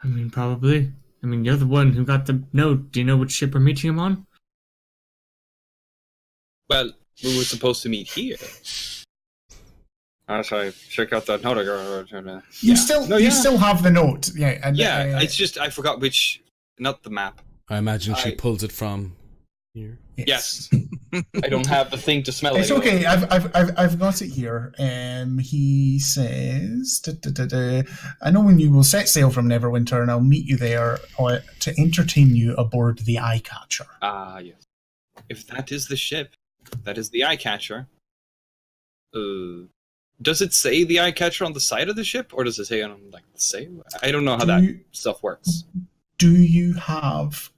I mean, probably. I mean, you're the one who got the note. Do you know which ship we're meeting him on? Well, we were supposed to meet here. Sorry, check out that note. You still have the note, yeah. And, it's just I forgot which, not the map. I imagine she pulls it from here. Yes. I don't have the thing to smell it. It's okay. I've got it here. He says, I know when you will set sail from Neverwinter, and I'll meet you there to entertain you aboard the Eyecatcher. Ah, yes. If that is the ship, that is the Eyecatcher. Does it say the Eyecatcher on the side of the ship, or does it say on the sail? I don't know how that stuff works. Do you have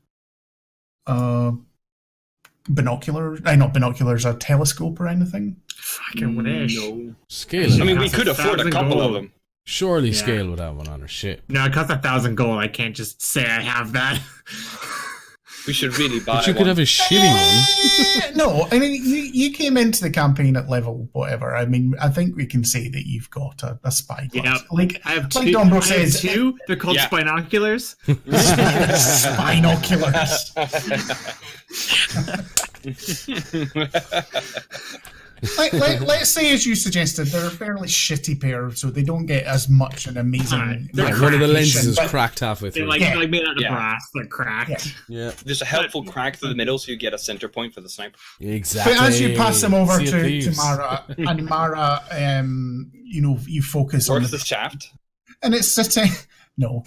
binoculars? Not binoculars, a telescope or anything? Fucking wish. No. Scale. I mean, we Costs could afford a 1,000 couple of gold. them. Surely Yeah. Scale would have one on her ship. No, it costs 1,000 gold. I can't just say I have that. We should really buy But you could one. have a shitty one. No, I mean, you came into the campaign at level whatever. I mean, I think we can say that you've got a spyglass. Yeah. Like I have like two. Dombro I have says, two. They're called Yeah. binoculars. binoculars. Let's say, as you suggested, they're a fairly shitty pair, so they don't get as much an amazing. Alright, they're Yeah, one of the lenses is but- cracked halfway They're through. like, Yeah. they're like made out of Yeah. brass. They're cracked. Yeah. Yeah, There's a helpful crack through the middle, so you get a center point for the sniper. exactly. But as you pass them over Sea of to Thieves. Mara, and Mara, you focus on Works the the shaft. and it's sitting. No,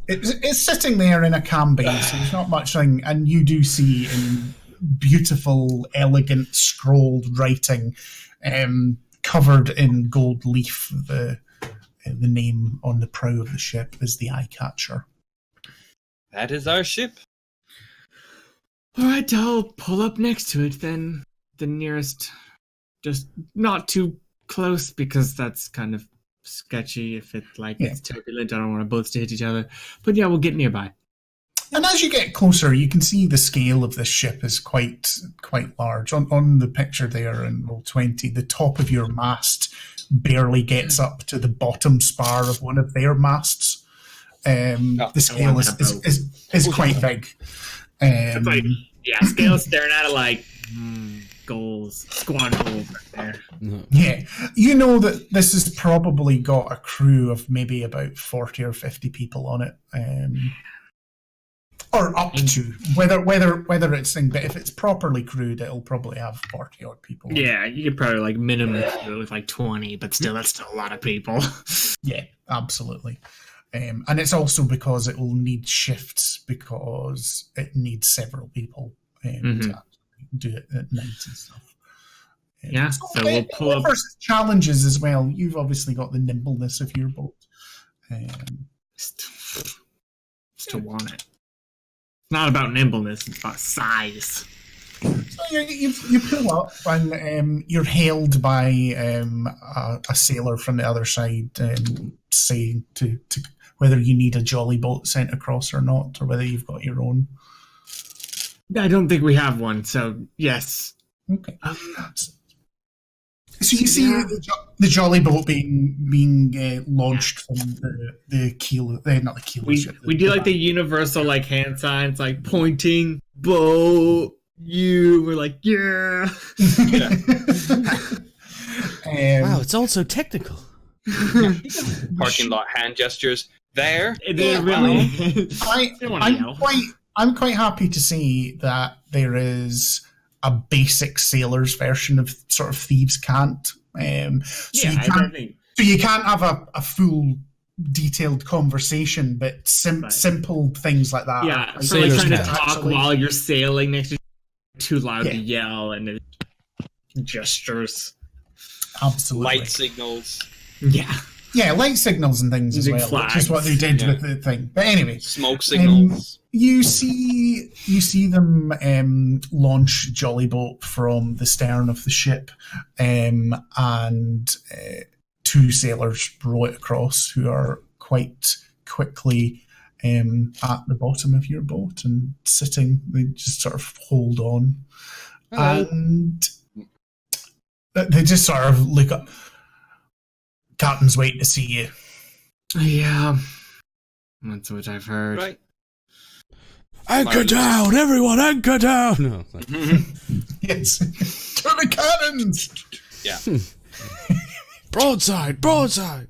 it's sitting there in a cam base. So there's not much thing, and you do see in beautiful, elegant, scrolled writing, covered in gold leaf. The name on the prow of the ship is the Eyecatcher. That is our ship. All right, I'll pull up next to it. Then the nearest, just not too close because that's kind of sketchy. If it's turbulent, I don't want boats to hit each other. But yeah, we'll get nearby. And as you get closer, you can see the scale of this ship is quite large. On the picture there in Roll20, the top of your mast barely gets up to the bottom spar of one of their masts. The scale is quite big. It's like, yeah, Scale's staring at it like, goals, squad goals right there. No. Yeah, you know that this has probably got a crew of maybe about 40 or 50 people on it. Or up to whether it's thing, but if it's properly crewed, it'll probably have 40 odd people. Yeah, you could probably like minimum do it with like 20, but still, that's still a lot of people. Yeah, absolutely. And it's also because it will need shifts because it needs several people to actually do it at night and stuff. Yeah, so we'll pull up. Versus challenges as well. You've obviously got the nimbleness of your boat. Still want it. It's not about nimbleness, it's about size. So you pull up and you're hailed by a sailor from the other side saying to whether you need a jolly boat sent across or not, or whether you've got your own. I don't think we have one, so yes. Okay. So you see the jolly boat being launched from the keel, not the keel. We do like the universal like hand signs, like pointing, boat, you. We're like, yeah. Wow, it's all so technical. Parking lot hand gestures. There. I'm quite happy to see that there is a basic sailor's version of sort of thieves' cant. So you can't have a full detailed conversation, but simple things like that. Yeah, so like trying to talk while you're sailing next to too loud to yell and gestures. Absolutely. Light signals. Yeah, light signals and things using as well, flags. which is what they did with the thing. But anyway, smoke signals. You see them launch Jollyboat from the stern of the ship, and two sailors row it across, who are quite quickly at the bottom of your boat and sitting. They just sort of hold on, and they just sort of look up. Captain's waiting to see you. Yeah, that's what I've heard. Right. Anchor down, everyone! Anchor down. No, Yes, to the cannons. Yeah. Broadside, broadside.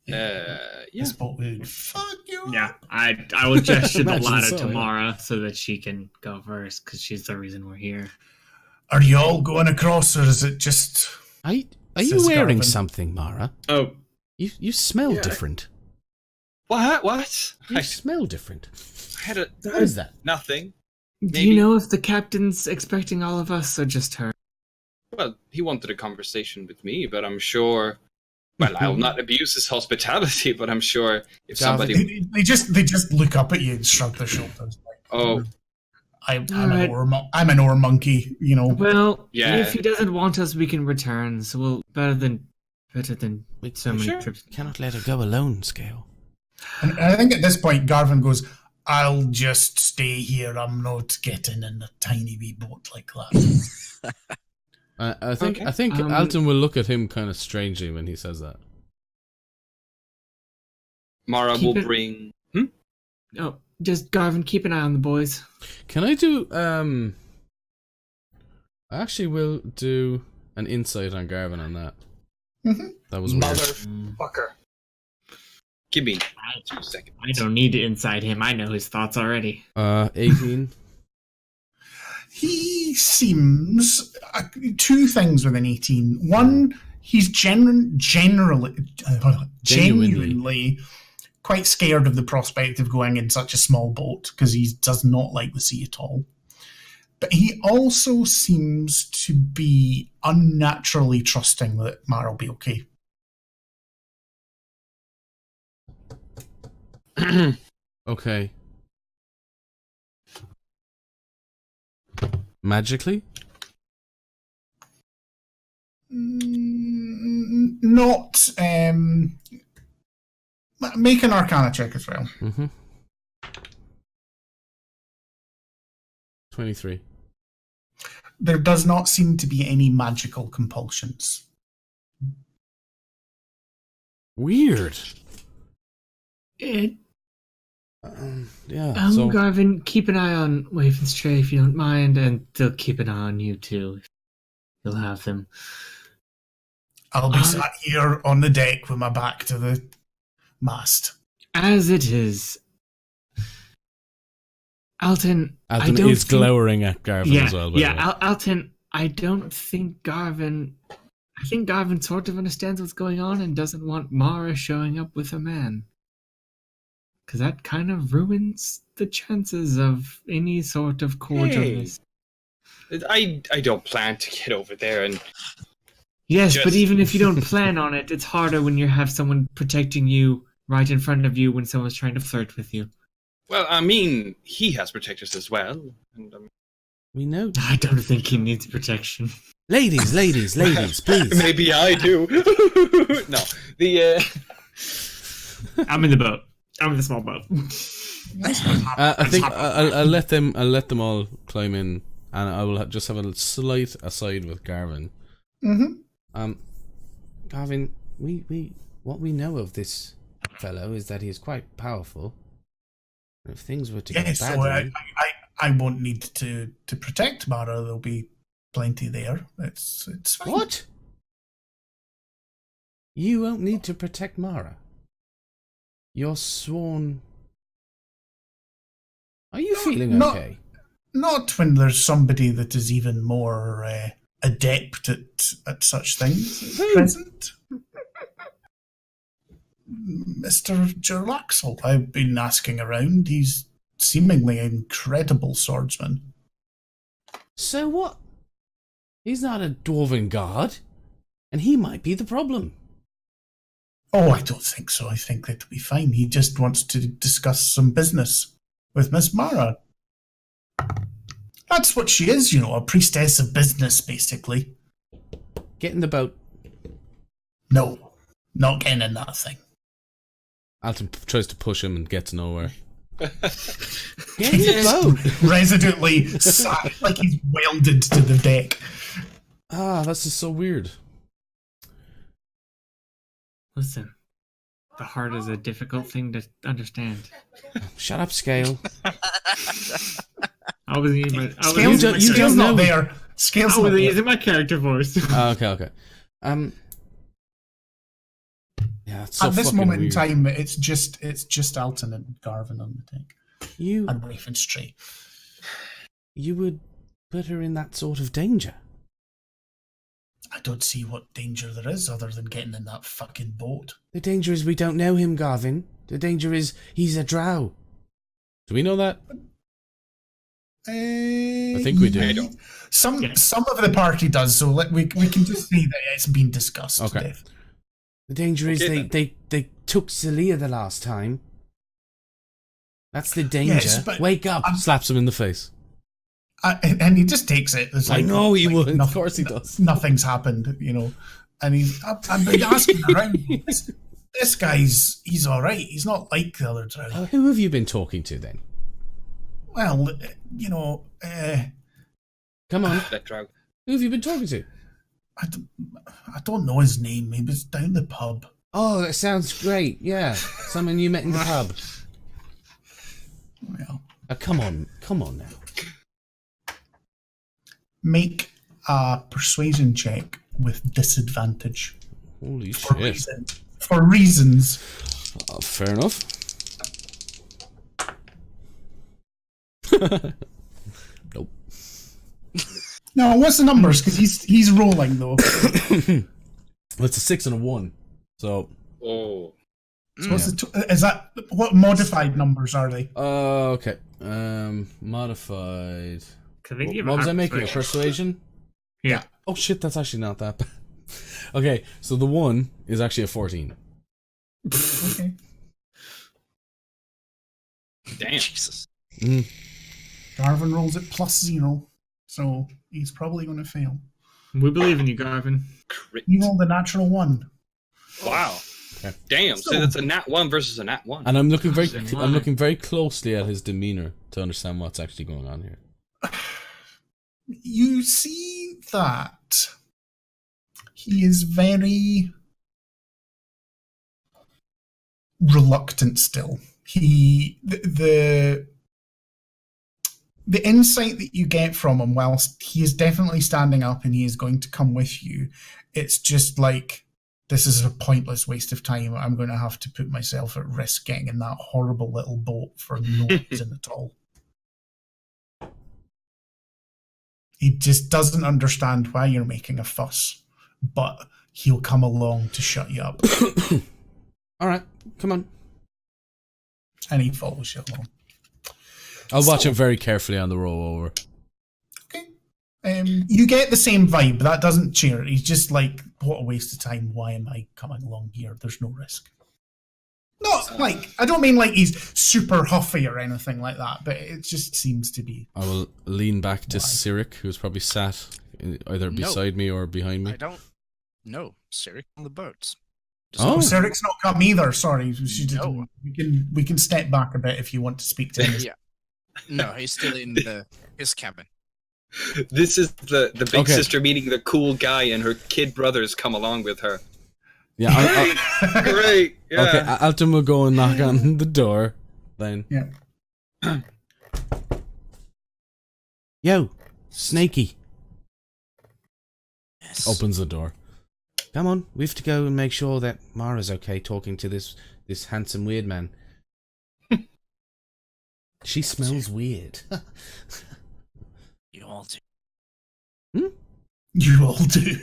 This boat would fuck you. Yeah, I will gesture the Imagine ladder so, to yeah. Mara so that she can go first because she's the reason we're here. Are you all going across, or is it just? Are you Says wearing Garvin. something, Mara? Oh, You smell different. What? You I smell different. had a What is that? nothing. do you know if the captain's expecting all of us or just her? Well, he wanted a conversation with me, but I'm sure. Well, I'll not abuse his hospitality, but I'm sure if Garvin, somebody. They just look up at you and shrug their shoulders. Like, Oh, I'm Alright. an ore monkey, you know. Well, Yeah. if he doesn't want us, we can return. So we'll better than so many Sure. trips. Cannot let her go alone, Scale. And I think at this point, Garvin goes, "I'll just stay here. I'm not getting in a tiny wee boat like that." I think Okay. Alton will look at him kind of strangely when he says that. Mara Keep will it- bring. Oh, just Garvin, keep an eye on the boys. Can I do I actually will do an insight on Garvin on that. Mhm. That was weird. Motherfucker. Give me 2 seconds. I don't need to inside him. I know his thoughts already. 18. He seems two things with an 18. One, he's genuinely quite scared of the prospect of going in such a small boat because he does not like the sea at all. But he also seems to be unnaturally trusting that Mara will be okay. Okay. Magically? Not make an Arcana check as well. Mm-hmm. 23. There does not seem to be any magical compulsions. Weird. Eh, Yeah. So Garvin, keep an eye on Waven's tray if you don't mind, and they'll keep an eye on you too. If you'll have them. I'll be sat here on the deck with my back to the mast. As it is. Alton, Alton I don't is think- glowering at Garvin as well. By the way. Alton, I don't think Garvin. I think Garvin sort of understands what's going on and doesn't want Mara showing up with a man. Because that kind of ruins the chances of any sort of cordialness. I don't plan to get over there and. Yes, but Just- even if you don't plan on it, it's harder when you have someone protecting you right in front of you when someone's trying to flirt with you. Well, I mean, he has protectors as well. And, We know. I don't think he needs protection. Ladies, please. maybe I do. No, the I'm in the boat. I'm in the small boat. I think I'll let them. I'll let them all climb in, and I will just have a slight aside with Garvin. Mm-hmm. Garvin, what we know of this fellow is that he is quite powerful. And if things were to go Yes, so badly, I won't need to protect Mara. There'll be plenty there. It's fine. what? You won't need to protect Mara. You're sworn. Are you feeling okay? Not when there's somebody that is even more adept at such things at present. Mr. Jarlaxle, I've been asking around. He's seemingly an incredible swordsman. So what? He's not a dwarven god, and he might be the problem. Oh, I don't think so. I think that'll be fine. He just wants to discuss some business with Miss Mara. That's what she is, a priestess of business, basically. Get in the boat. No, not getting in that thing. Alton tries to push him and gets nowhere. Get in the boat. Resolutely sat like he's welded to the deck. Ah, that's just so weird. Listen, the heart is a difficult thing to understand. Shut up, Scale. I was using my Scale's not there. Scale's not there. using my character voice. Okay. Yeah, it's so at this fucking moment weird. in time, it's just Alton and Garvin on the deck. And Ravenstray. You would put her in that sort of danger. I don't see what danger there is other than getting in that fucking boat. The danger is we don't know him, Garvin. The danger is he's a drow. Do we know that? I think we do. Some of the party does, so we can just say that it's been discussed. Okay. Dave. The danger is they took Celia the last time. That's the danger. Yes, but Wake up! Slaps him in the face. And he just takes it. It's I know he would. Of course he does. Nothing's happened, And I've been asking around. This guy's, he's all right. He's not like the other drow. Who have you been talking to then? Well, Come on. That drow. Who have you been talking to? I don't know his name. He was down the pub. Oh, that sounds great. Yeah, someone you met in the pub. Well, come on now. Make a persuasion check with disadvantage. Holy shit. For reasons. Fair enough. Nope. No, what's the numbers? Because he's rolling though. It's a 6 and a 1. So. Oh. So what's is that what modified numbers are they? Okay. Modified. What was I making? A persuasion? Yeah. Oh shit, that's actually not that bad. Okay, so the 1 is actually a 14. Okay. Damn. Jesus. Garvin rolls it +0, so he's probably going to fail. We believe in you, Garvin. Crit. You rolled a natural 1. Wow. Okay. Damn. So that's a nat 1 versus a nat 1. And I'm looking very closely at his demeanor to understand what's actually going on here. You see that he is very reluctant still. The insight that you get from him, whilst he is definitely standing up and he is going to come with you, it's just like, this is a pointless waste of time. I'm going to have to put myself at risk getting in that horrible little boat for no reason at all. He just doesn't understand why you're making a fuss, but he'll come along to shut you up. All right, come on. And he follows you along. I'll watch him very carefully on the roll over. Okay. You get the same vibe, but that doesn't cheer. He's just like, what a waste of time. Why am I coming along here? There's no risk. Not like, I don't mean like he's super huffy or anything like that, but it just seems to be. I will lean back to Cyric, who's probably sat either beside me or behind me. I don't know. Cyric on the boat. Oh, Cyric's not come either. Sorry, she didn't. No. We can step back a bit if you want to speak to him. Yeah. No, he's still in his cabin. This is the big Okay. sister meeting the cool guy, and her kid brothers come along with her. Yeah. Great. Yeah. Okay, Alton will go and knock on the door. Then. Yeah. Yo, Snaky. Yes. Opens the door. Come on, we have to go and make sure that Mara's okay talking to this handsome weird man. She smells weird. You all do. You all do.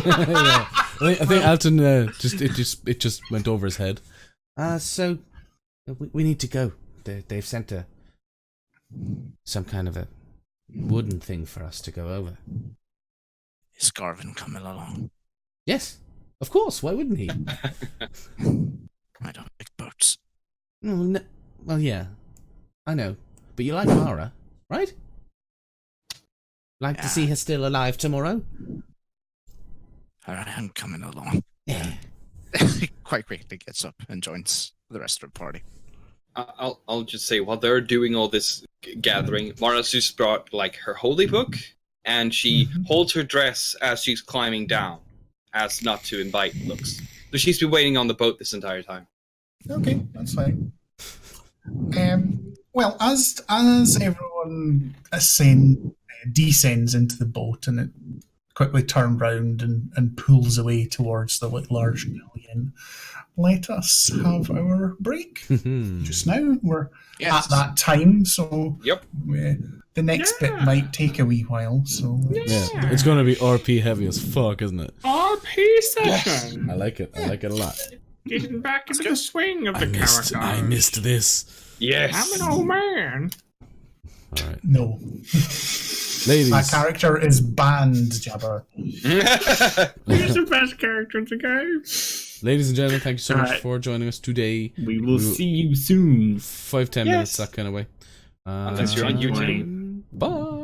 Yeah. I think Alton it just went over his head. So we need to go. They've sent some kind of a wooden thing for us to go over. Is Garvin coming along? Yes, of course. Why wouldn't he? I don't like boats. No, well, yeah, I know. But you like Mara, right? Like to see her still alive tomorrow? I am coming along. Yeah. Quite quickly gets up and joins the rest of the party. I'll just say, while they're doing all this gathering, Mara's just brought like her holy book, and she holds her dress as she's climbing down, as not to invite looks. So she's been waiting on the boat this entire time. Okay, that's fine. Well, as everyone descends into the boat, and it quickly turns round and pulls away towards the large galleon, let us have our break. Just now, we're at that time, so Yep. The next bit might take a wee while. So Yeah, it's going to be RP heavy as fuck, isn't it? RP session. I like it. I like it a lot. Getting back into the swing of the character. I missed this. Yes. I'm an old man. All right, no, ladies. that character is banned, Jabber. He's the best character in the game. Ladies and gentlemen, thank you so much Alright. for joining us today. We will see you soon. 5-10 minutes, that kind of way. Unless you're on YouTube. Bye.